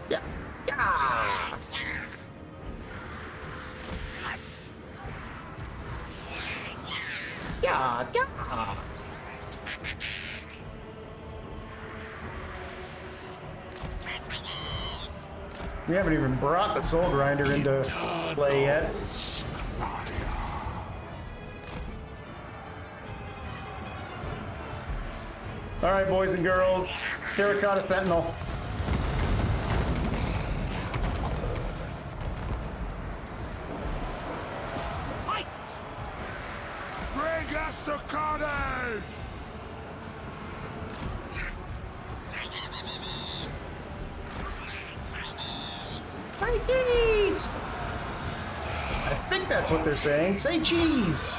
Yeah. Yeah. Yeah. Yeah. We haven't even brought the Soul Grinder into play yet. All right, boys and girls, Terracotta Sentinel. Fight! bring us to carnage! Vikings! I think that's what they're saying. Say cheese!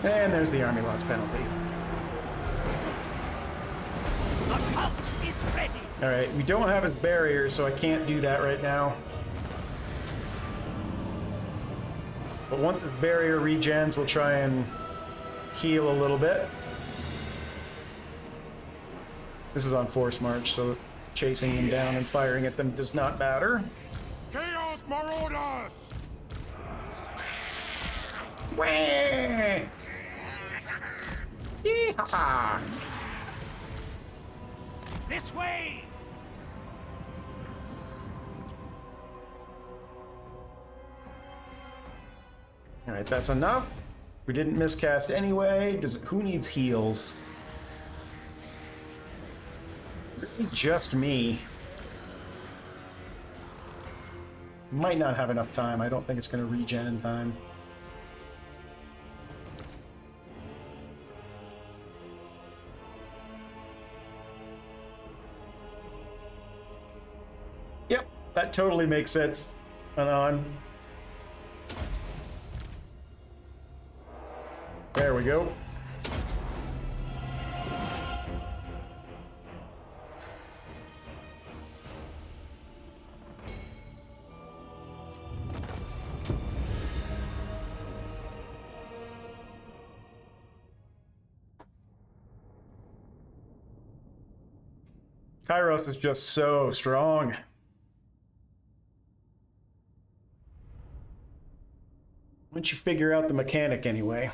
And there's the army loss penalty. The cult is ready. Alright, we don't have his barrier, so I can't do that right now. But once his barrier regens, we'll try and heal a little bit. This is on force march, so chasing him down and firing at them does not matter. Chaos Marauders! Wah! Yee-haw! This way. Alright, that's enough. We didn't miscast anyway. Who needs heals? Really just me. Might not have enough time. I don't think it's going to regen in time. Yep, that totally makes sense. Anon. There we go. Kairos is just so strong. Once you figure out the mechanic anyway.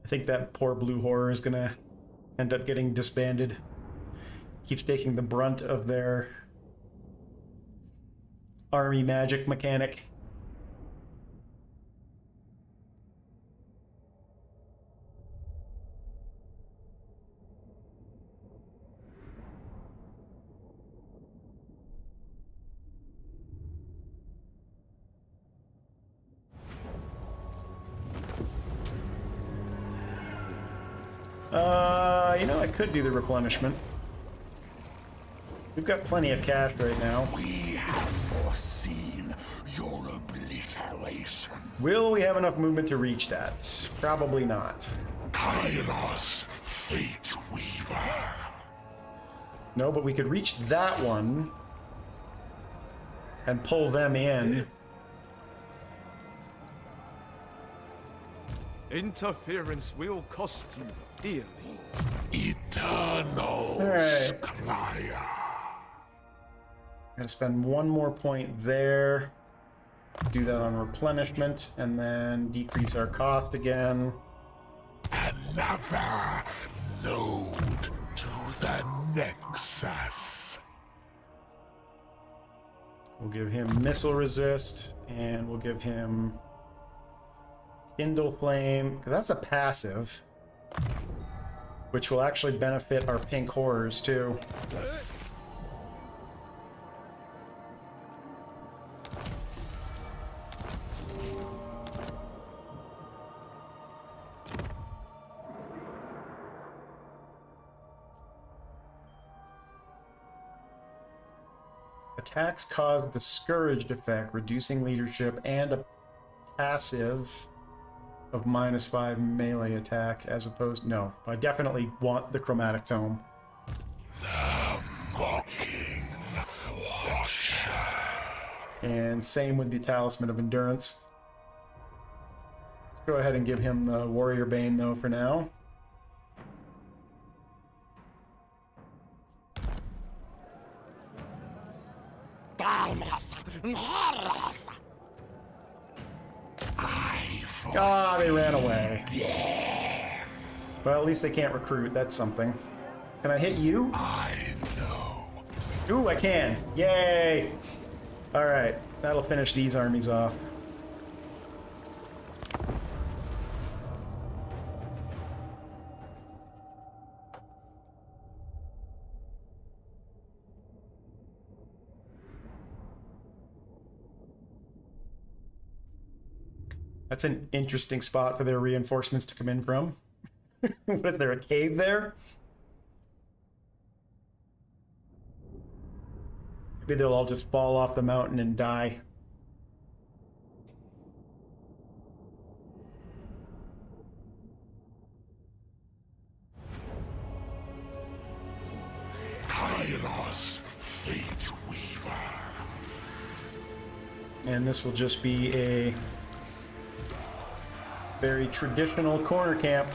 I think that poor blue horror is gonna end up getting disbanded. Keeps taking the brunt of their army magic mechanic. You know, I could do the replenishment. We've got plenty of cash right now. We have foreseen your obliteration. Will we have enough movement to reach that? Probably not. Kairos, Fate Weaver. No, but we could reach that one and pull them in. Interference will cost you dearly. Eternal Alright. Scryer. Gotta spend one more point there. Do that on replenishment, and then decrease our cost again. Another node to the Nexus. We'll give him missile resist, and we'll give him Kindle Flame. That's a passive, which will actually benefit our pink horrors too. Attacks cause discouraged effect, reducing leadership, and a passive of -5 melee attack as opposed... No, I definitely want the chromatic tome. The Mocking Washer. And same with the Talisman of Endurance. Let's go ahead and give him the Warrior Bane though for now. Ah, they ran away. Well, at least they can't recruit. That's something. Can I hit you? I know. Ooh, I can. Yay! Alright, that'll finish these armies off. That's an interesting spot for their reinforcements to come in from. What is there, a cave there? Maybe they'll all just fall off the mountain and die. Kairos, Fate Weaver. And this will just be a very traditional corner camp.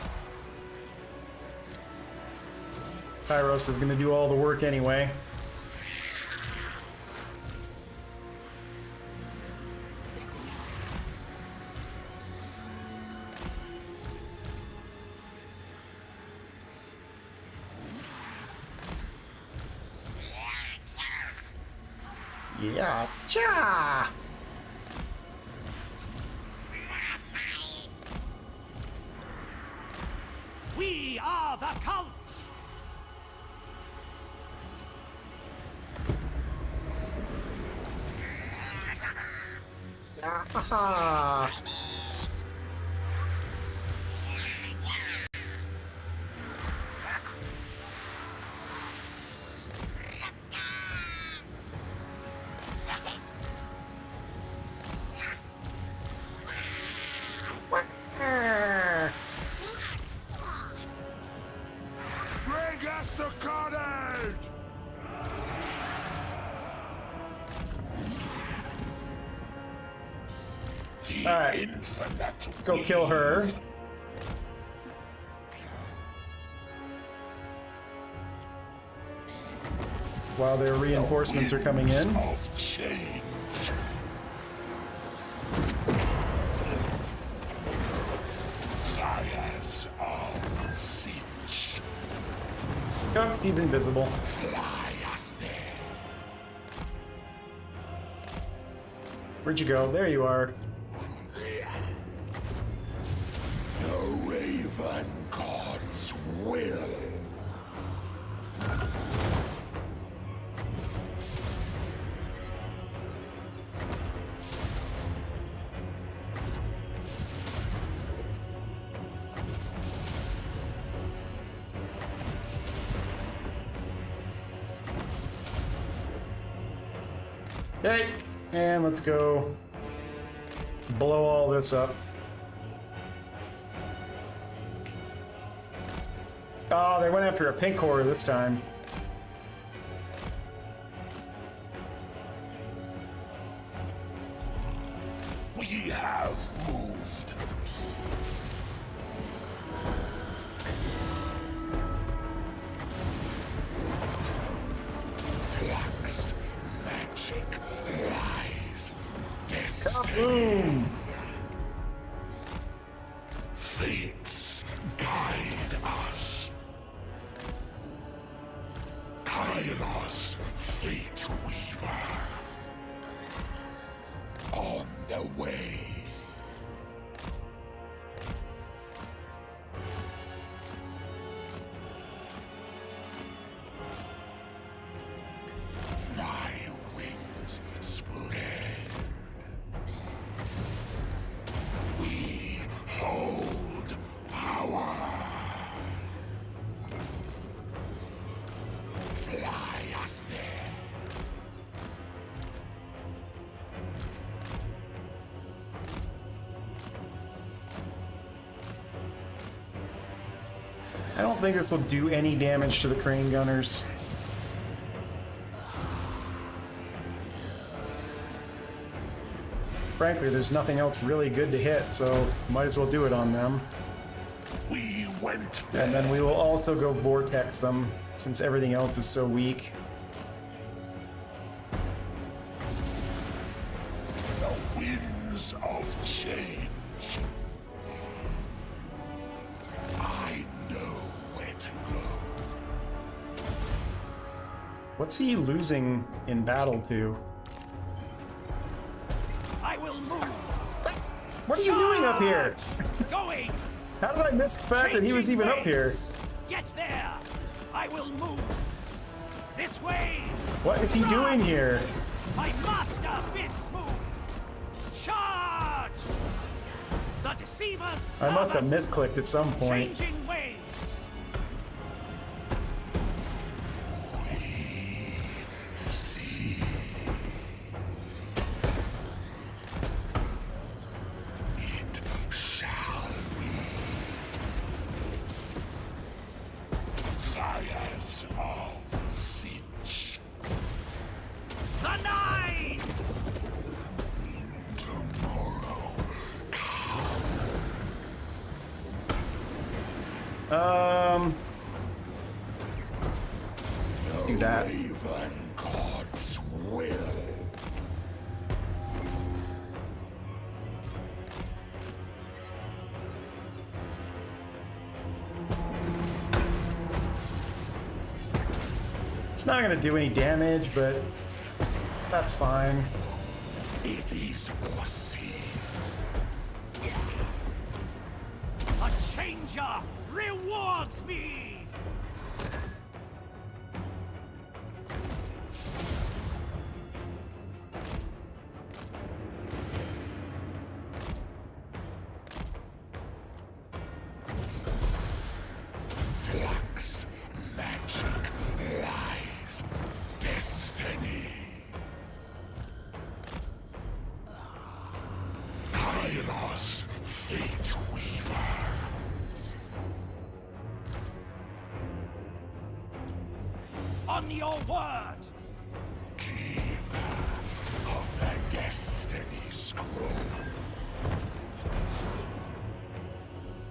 Kairos is going to do all the work anyway. Yeah, cha! We are the cult! Ah! Bring us to carnage! The Alright. infinite Go kill her. While their reinforcements are coming in. Of change. Fires of Tzeentch. Oh, he's invisible. Fly us there. Where'd you go? There you are. The Raven God's will. Okay, and let's go blow all this up. Oh, they went after a pink horror this time. We have moved. Flux, magic, lies, destiny. Boom! Fates guide us. Kairos, Fate Weaver. On the way. My wings spread. We hold power. Fly us there. I don't think this will do any damage to the crane gunners. Frankly, there's nothing else really good to hit, so might as well do it on them. We went there. And then we will also go vortex them, since everything else is so weak. The winds of change. I know where to go. What's he losing in battle to? I will move! What are you doing up here? Going! How did I miss the fact that he was even up here? Get there! I will move! This way! What is he doing here? My master bids move! Charge! The deceiver's I must have servant, misclicked at some point. changing ways! See. It shall be. Fires of Tzeentch. Let's do that. Raven God's will. It's not going to do any damage, but that's fine. It is foreseen. A changer rewards me! Flux, magic, lies, destiny. Kairos, fate weaver. On your word! Keeper of the destiny scroll.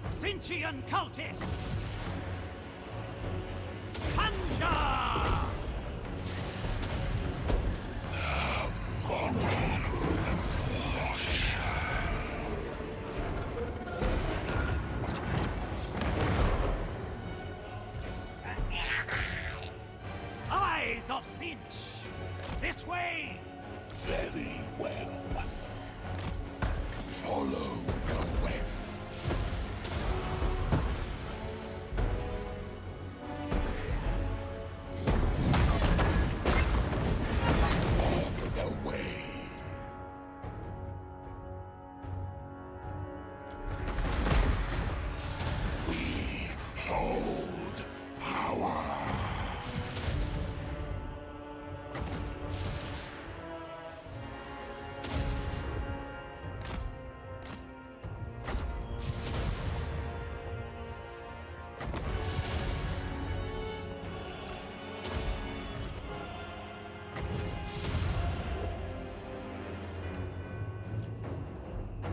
Tzeentchian cultist! Conjure! Eyes of Tzeentch! This way! Very well. Follow the web. On the way. We hold power.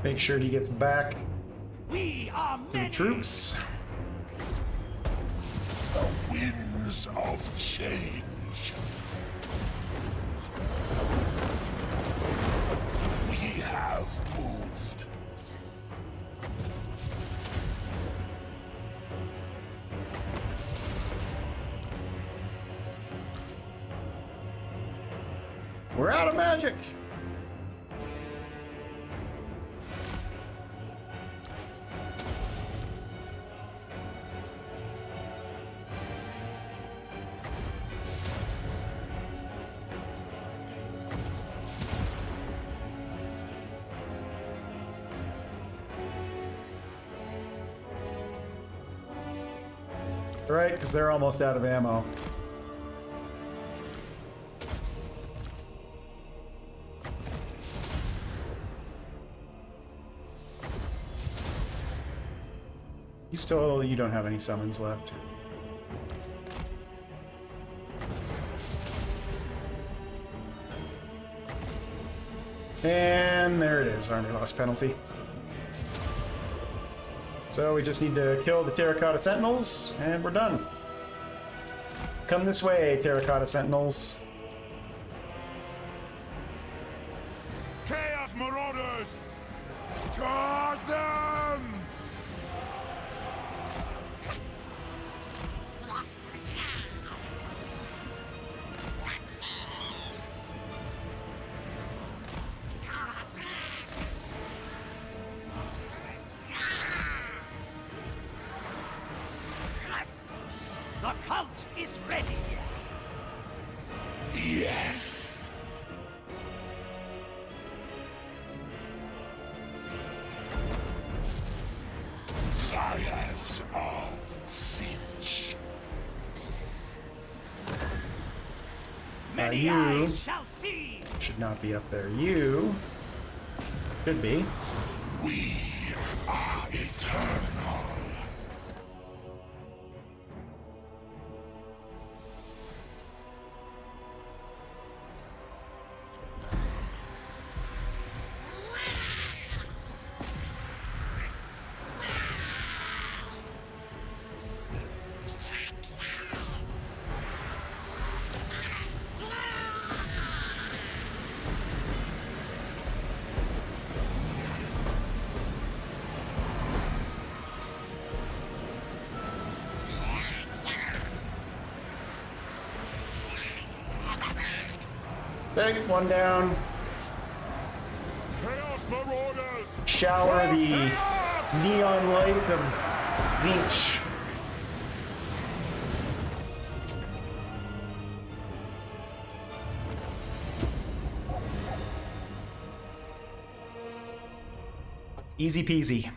Make sure he gets back We are to the many! troops. The winds of change. We have moved. We're out of magic. Right, because they're almost out of ammo. You don't have any summons left. And there it is, army loss penalty. So we just need to kill the Terracotta Sentinels, and we're done. Come this way, Terracotta Sentinels. Chaos Marauders! Charge them! The cult is ready! Yes! Fires of Tzeentch. Many you- eyes shall see! Should not be up there. You should be. We are eternal. Okay, one down. Chaos Marauders! Shower the Chaos! neon light of Tzeentch. Easy peasy.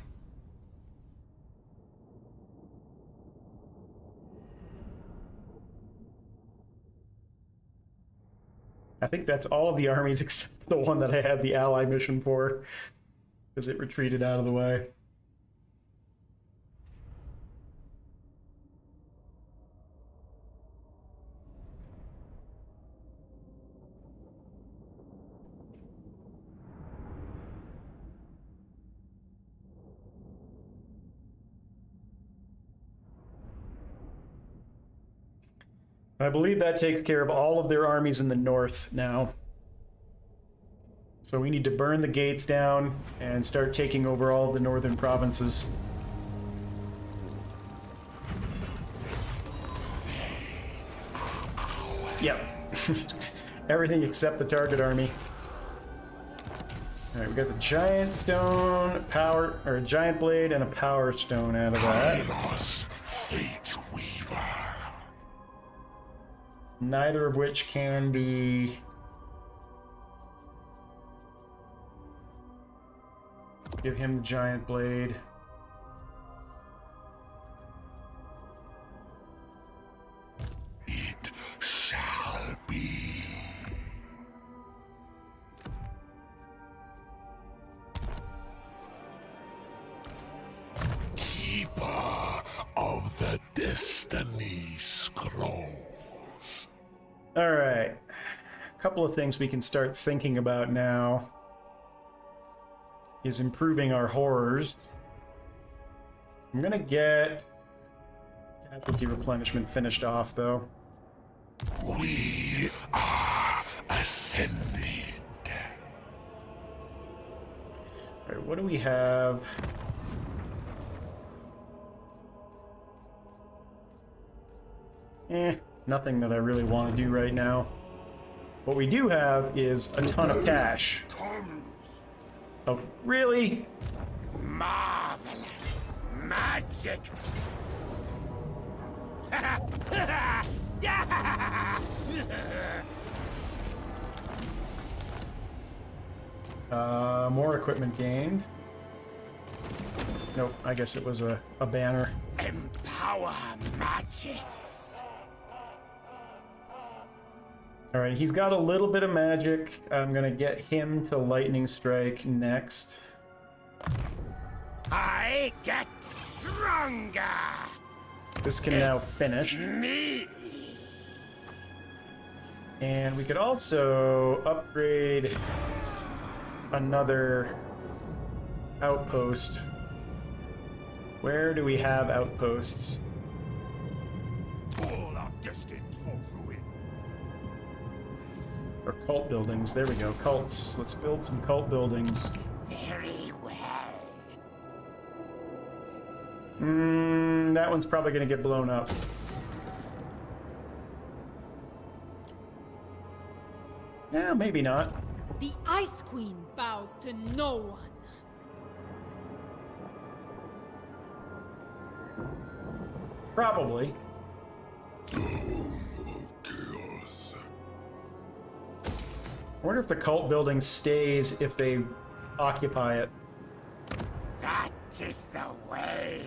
I think that's all of the armies except the one that I had the ally mission for, because it retreated out of the way. I believe that takes care of all of their armies in the north now. So we need to burn the gates down and start taking over all of the northern provinces. Yep. Everything except the target army. Alright, we got the giant stone, power, or a giant blade and a power stone out of that. Kairos, Fate Weaver. Neither of which can be... Give him the giant blade. It shall be. Keeper of the Destiny Scrolls. All right. A couple of things we can start thinking about now is improving our horrors. I'm gonna get casualty replenishment finished off, though. We are ascending. All right, what do we have? Nothing that I really want to do right now. What we do have is a ton of cash. Oh, really? Marvelous magic. More equipment gained. Nope, I guess it was a banner. Empower magics. Alright, he's got a little bit of magic. I'm gonna get him to Lightning Strike next. I get stronger. This can now finish. Me. And we could also upgrade another outpost. Where do we have outposts? All are destined for ruin. Or cult buildings. There we go. Cults. Let's build some cult buildings. Very well. That one's probably going to get blown up. Yeah, maybe not. The Ice Queen bows to no one. Probably. Chaos. I wonder if the cult building stays if they occupy it. That is the way.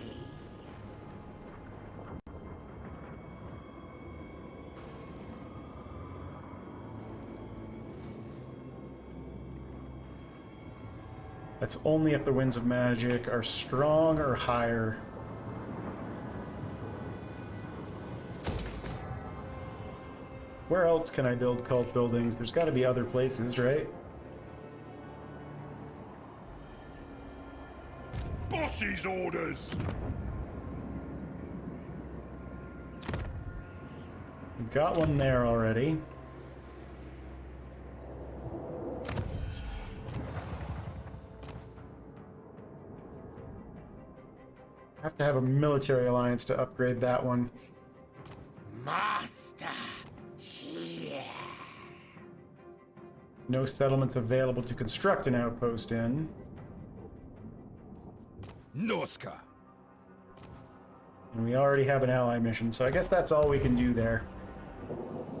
That's only if the winds of magic are strong or higher. Where else can I build cult buildings? There's got to be other places, right? Boss's orders. We've got one there already. I have to have a military alliance to upgrade that one. Master, here. No settlements available to construct an outpost in. Norska. And we already have an ally mission, so I guess that's all we can do there.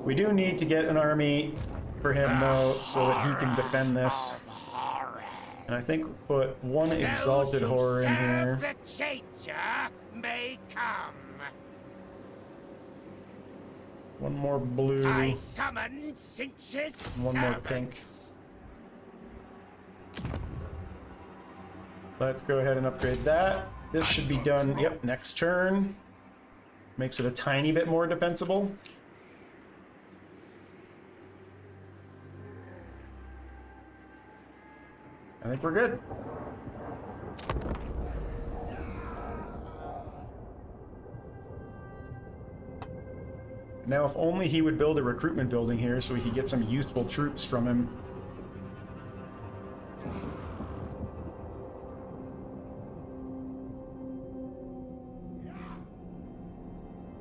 We do need to get an army for him, though, so that he can defend this. And I think we'll put one Exalted Horror in here. The Tzeentch may come. One more blue. I summon Tzeentch's One more pink. servants. Let's go ahead and upgrade that. This should be done, yep, next turn. Makes it a tiny bit more defensible. I think we're good. Now, if only he would build a recruitment building here so we could get some useful troops from him.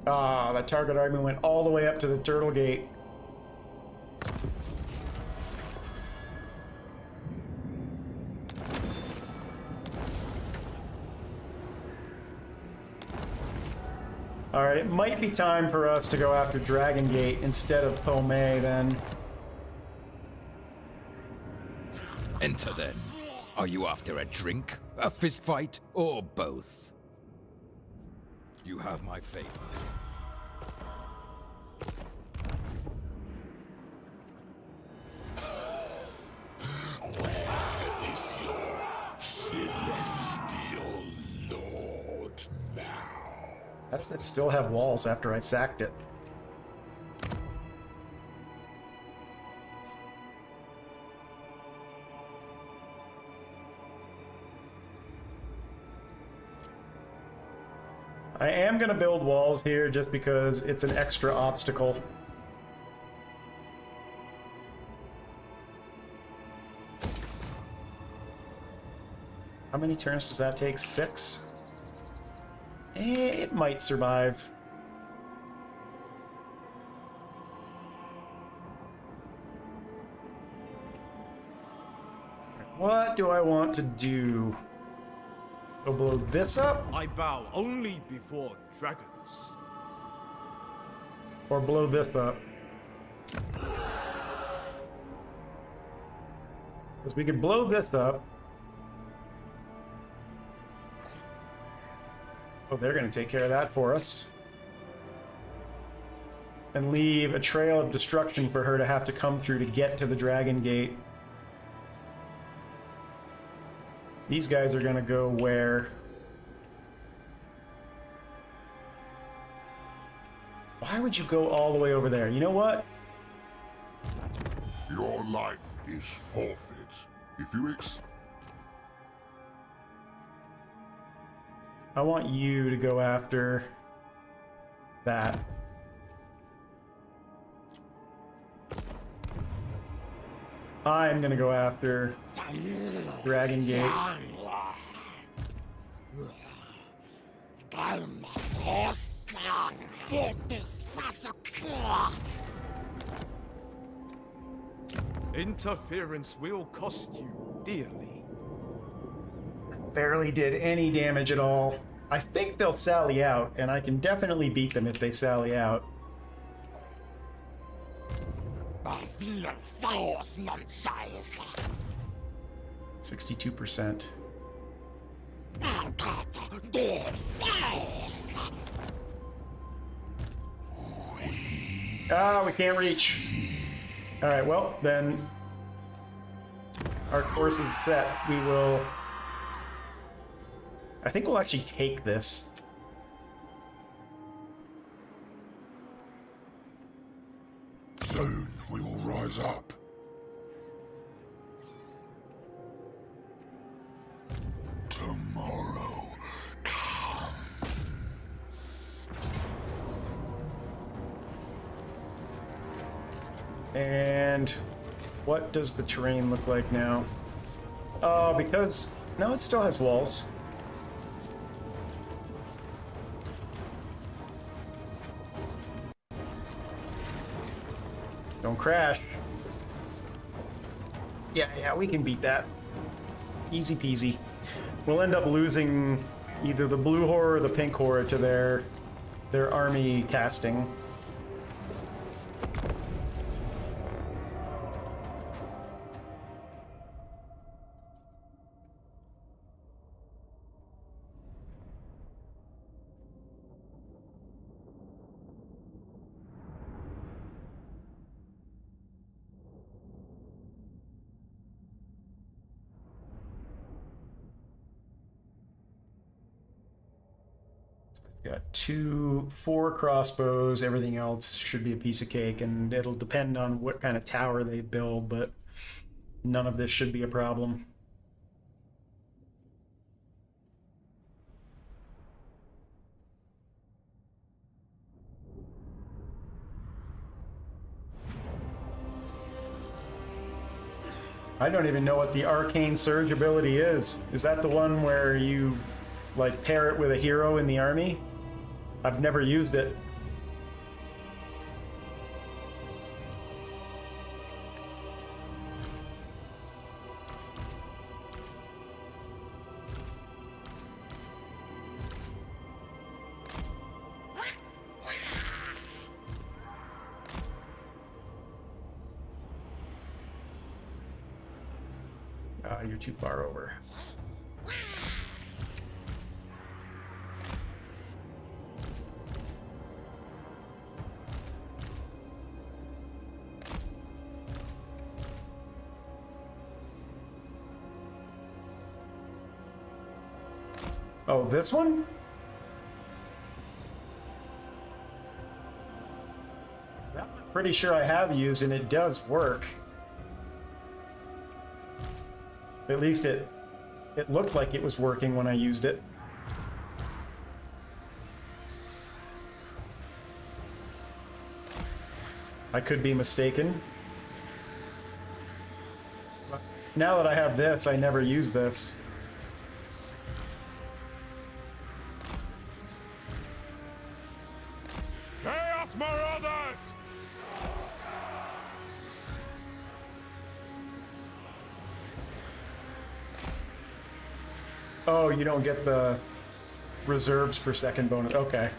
Ah, that target army went all the way up to the Turtle Gate. Alright, it might be time for us to go after Dragon Gate instead of Pomei then. Enter then. Are you after a drink, a fist fight, or both? You have my favor. Where is your celestial lord now? How does it still have walls after I sacked it? I am going to build walls here just because it's an extra obstacle. How many turns does that take? 6? It might survive. What do I want to do? Go blow this up? I bow only before dragons. Or blow this up? Because we could blow this up. Oh, they're going to take care of that for us. And leave a trail of destruction for her to have to come through to get to the Dragon Gate. These guys are going to go where? Why would you go all the way over there? You know what? Your life is forfeit. If you I want you to go after that. I'm gonna go after Dragon Gate. Interference will cost you dearly. Barely did any damage at all. I think they'll sally out, and I can definitely beat them if they sally out. 62%. Ah, we can't reach. Alright, well, then our course is set. We will... I think we'll actually take this. soon we will rise up. Tomorrow comes. And what does the terrain look like now? Oh, because... No, it still has walls. Don't crash. Yeah, we can beat that. Easy peasy. We'll end up losing either the blue horror or the pink horror to their army casting. Got 4 crossbows, everything else should be a piece of cake, and it'll depend on what kind of tower they build, but none of this should be a problem. I don't even know what the Arcane Surge ability is. Is that the one where you, like, pair it with a hero in the army? I've never used it. You're too far over. Oh, this one? I'm pretty sure I have used, and it does work. At least it looked like it was working when I used it. I could be mistaken. Now that I have this, I never use this. Chaos Marauders! Oh, you don't get the reserves per second bonus. Okay.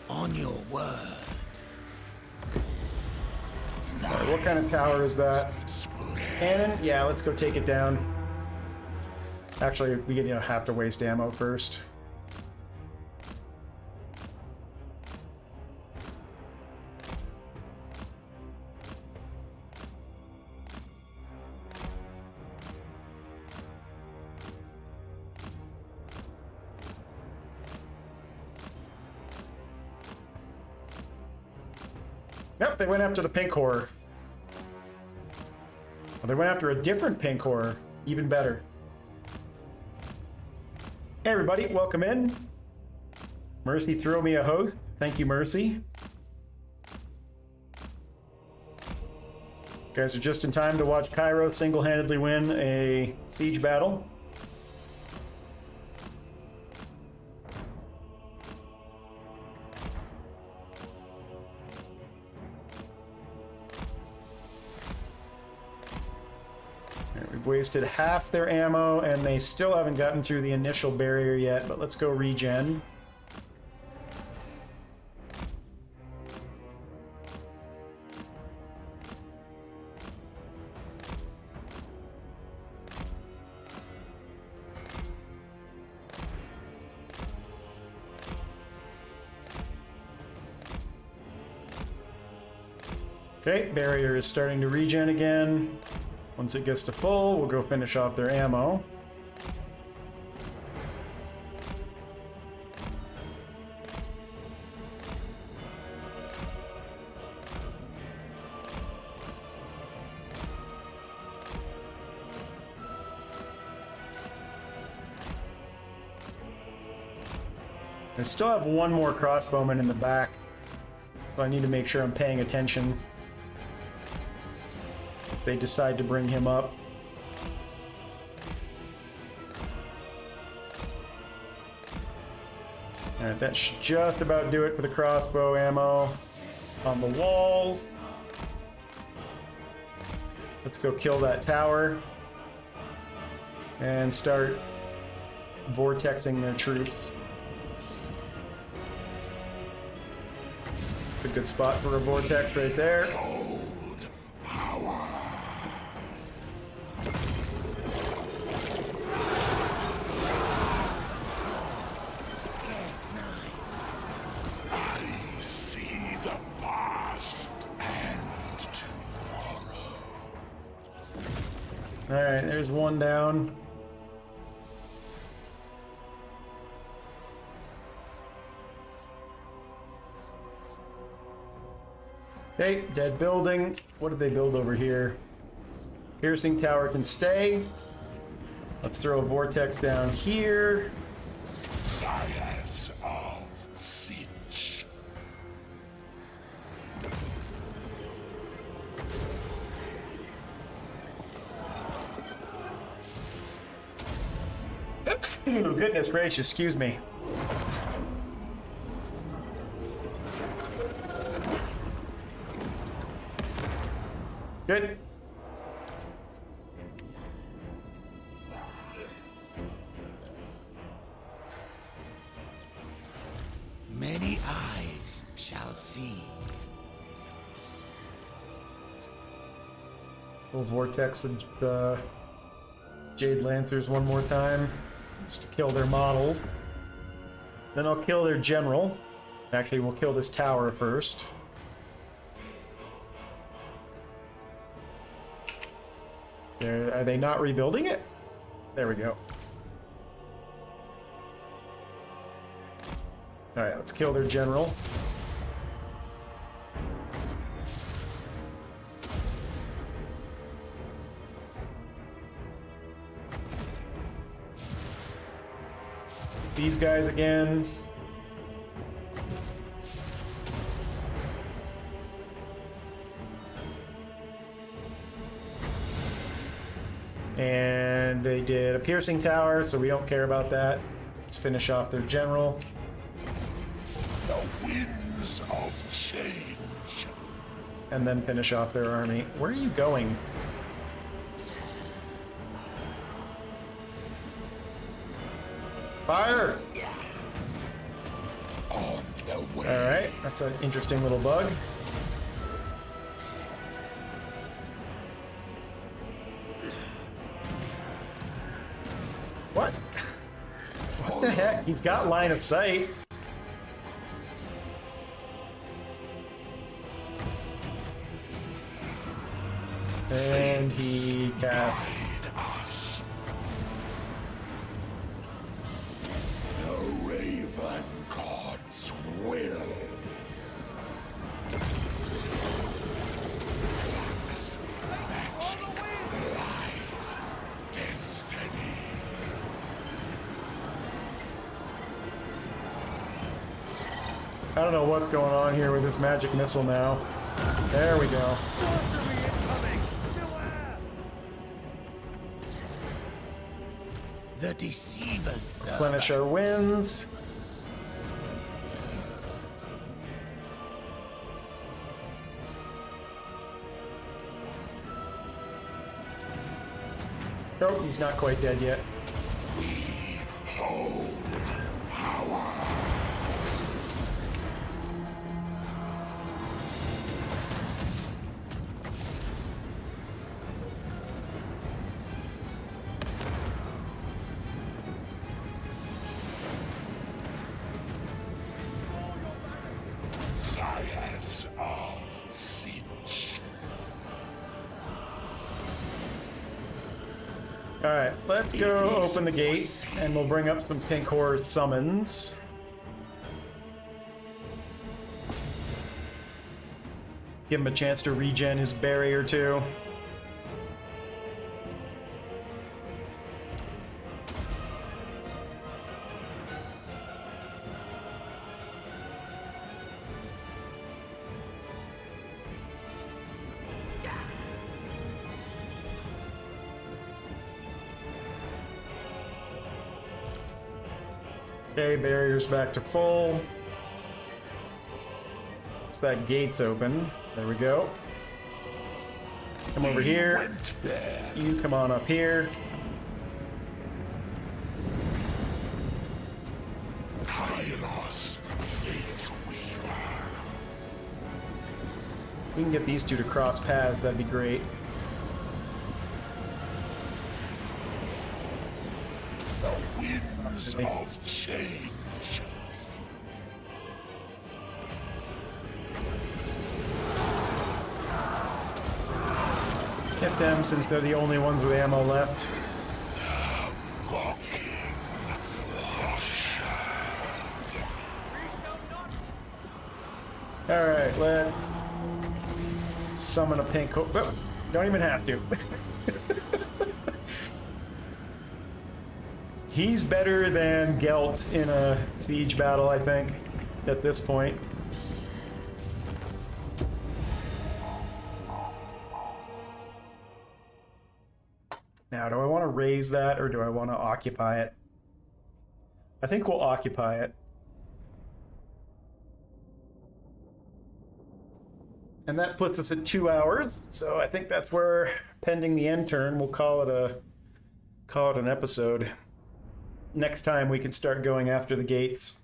On your word. Alright, what kind of tower is that? Cannon? Yeah, let's go take it down. Actually, we have to waste ammo first. Yep, they went after the pink horror. Well, they went after a different pink horror. Even better. Hey everybody, welcome in. Mercy throw me a host. Thank you, Mercy. You guys are just in time to watch Kairos single-handedly win a siege battle. We've wasted half their ammo, and they still haven't gotten through the initial barrier yet, but let's go regen. Okay, barrier is starting to regen again. Once it gets to full, we'll go finish off their ammo. I still have one more crossbowman in the back, so I need to make sure I'm paying attention. They decide to bring him up. Alright, that should just about do it for the crossbow ammo on the walls. Let's go kill that tower and start vortexing their troops. A good spot for a vortex right there. Alright, there's one down. Okay, dead building. What did they build over here? Piercing tower can stay. Let's throw a vortex down here. Science of Tzeentch. Ooh, goodness gracious, excuse me. Good. Many eyes shall see. We'll vortex the Jade Lancers one more time, just to kill their models. Then I'll kill their general. Actually, we'll kill this tower first. Are they not rebuilding it? There we go. Alright, let's kill their general. These guys again. And they did a piercing tower, so we don't care about that. Let's finish off their general. The winds of change. And then finish off their army. Where are you going? Fire! On the way. Alright, that's an interesting little bug. What? What the heck? He's got line of sight. And he cast. The Raven God's will. Flux, magic, lies, destiny. I don't know what's going on here with this magic missile now. There we go. The deceivers. Replenish our wins. Oh, he's not quite dead yet. Hold power. Science of Tzeentch. Alright, let's go open the gate, and we'll bring up some Pink Horror summons. Give him a chance to regen his barrier too. Okay, barrier's back to full. So that gate's open. There we go. Come over here. You come on up here. Kairos, fate weaver. We can get these two to cross paths, that'd be great. The winds of change. Hit them since they're the only ones with ammo left. Alright, let's summon a pink hope. Oh, don't even have to. He's better than Gelt in a siege battle, I think, at this point. Now, do I want to raise that or do I want to occupy it? I think we'll occupy it. And that puts us at 2 hours, so I think that's where, pending the end turn, we'll call it an episode. Next time we can start going after the gates.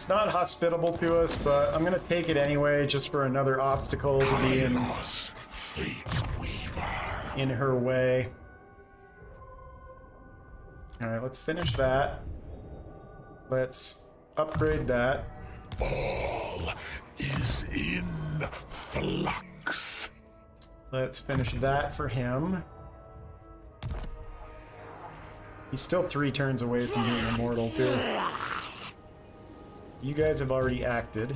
Not hospitable to us, but I'm gonna take it anyway, just for another obstacle to be in her way. All right, let's finish that. Let's upgrade that. All is in flux. Let's finish that for him. He's still 3 turns away from being immortal too. You guys have already acted.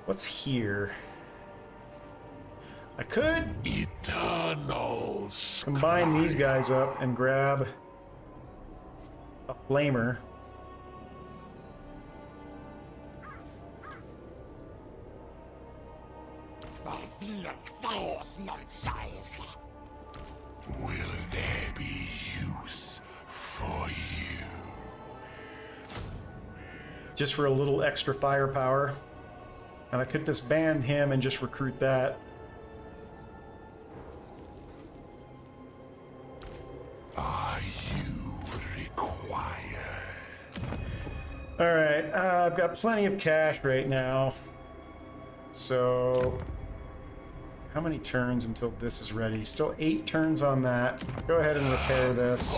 What's here? I could Eternals. combine these guys up and grab a flamer. Will there be use for you? Just for a little extra firepower. And I could disband him and just recruit that. Are you required? Alright, I've got plenty of cash right now. So, how many turns until this is ready? Still 8 turns on that. Let's go ahead and repair this.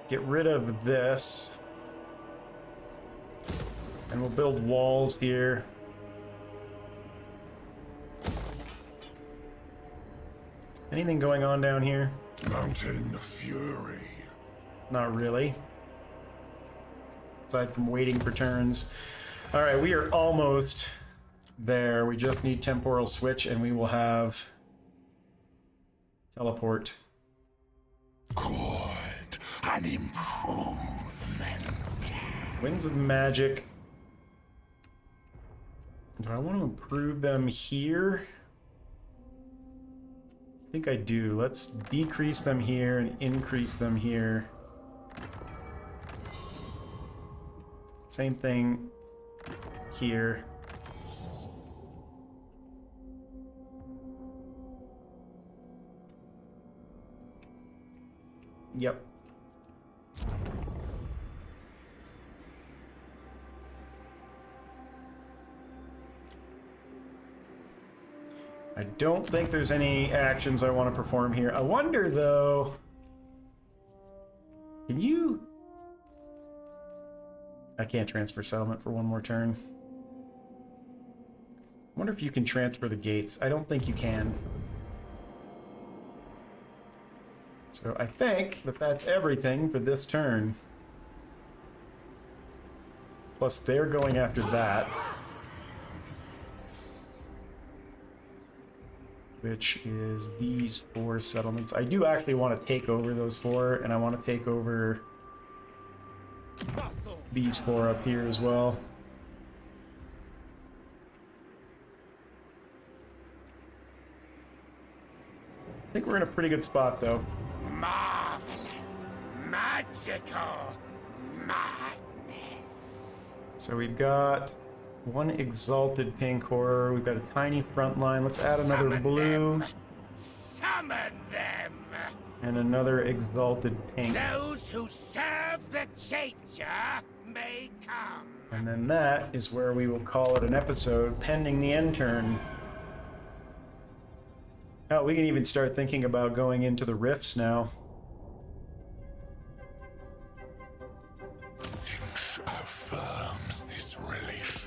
Get rid of this. And we'll build walls here. Anything going on down here? Mountain Fury. Not really. Aside from waiting for turns. Alright, we are almost there. We just need temporal switch and we will have teleport. Good. An improvement. Winds of Magic. Do I want to improve them here? I think I do. Let's decrease them here and increase them here. Same thing here. Yep. I don't think there's any actions I want to perform here. I wonder, though... Can you... I can't transfer settlement for one more turn. I wonder if you can transfer the gates. I don't think you can. So I think that that's everything for this turn. Plus, they're going after that. Which is these 4 settlements. I do actually want to take over those 4, and I want to take over these 4 up here as well. I think we're in a pretty good spot, though. Marvelous, magical madness. So we've got 1 exalted pink horror. We've got a tiny front line. Let's add another Summon blue. them. Summon them. And another exalted pink. Those who serve the Tzeentch may come. And then that is where we will call it an episode, pending the end turn. Oh, we can even start thinking about going into the rifts now. Tzeentch affirms this relief.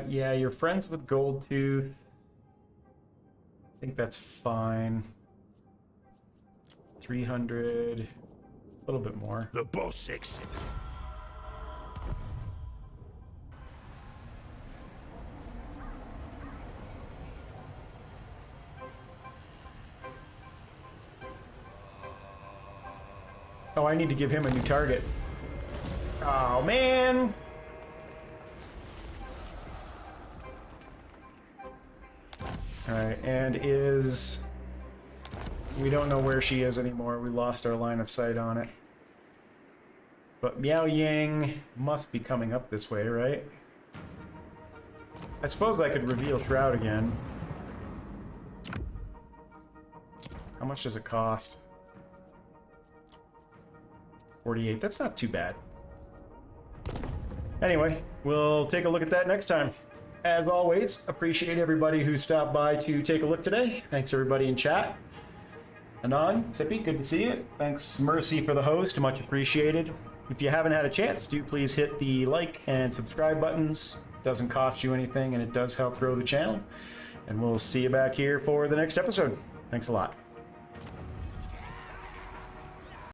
Yeah, you're friends with Goldtooth. I think that's fine. 300, a little bit more. The boss exit. Oh, I need to give him a new target. Oh, man! Alright, and is... We don't know where she is anymore. We lost our line of sight on it. But Miao Yang must be coming up this way, right? I suppose I could reveal Shroud again. How much does it cost? 48. That's not too bad. Anyway, we'll take a look at that next time. As always, appreciate everybody who stopped by to take a look today. Thanks everybody in chat. Anon, Sippy, good to see you. Thanks Mercy for the host, much appreciated. If you haven't had a chance, do please hit the like and subscribe buttons. It doesn't cost you anything and it does help grow the channel. And we'll see you back here for the next episode. Thanks a lot.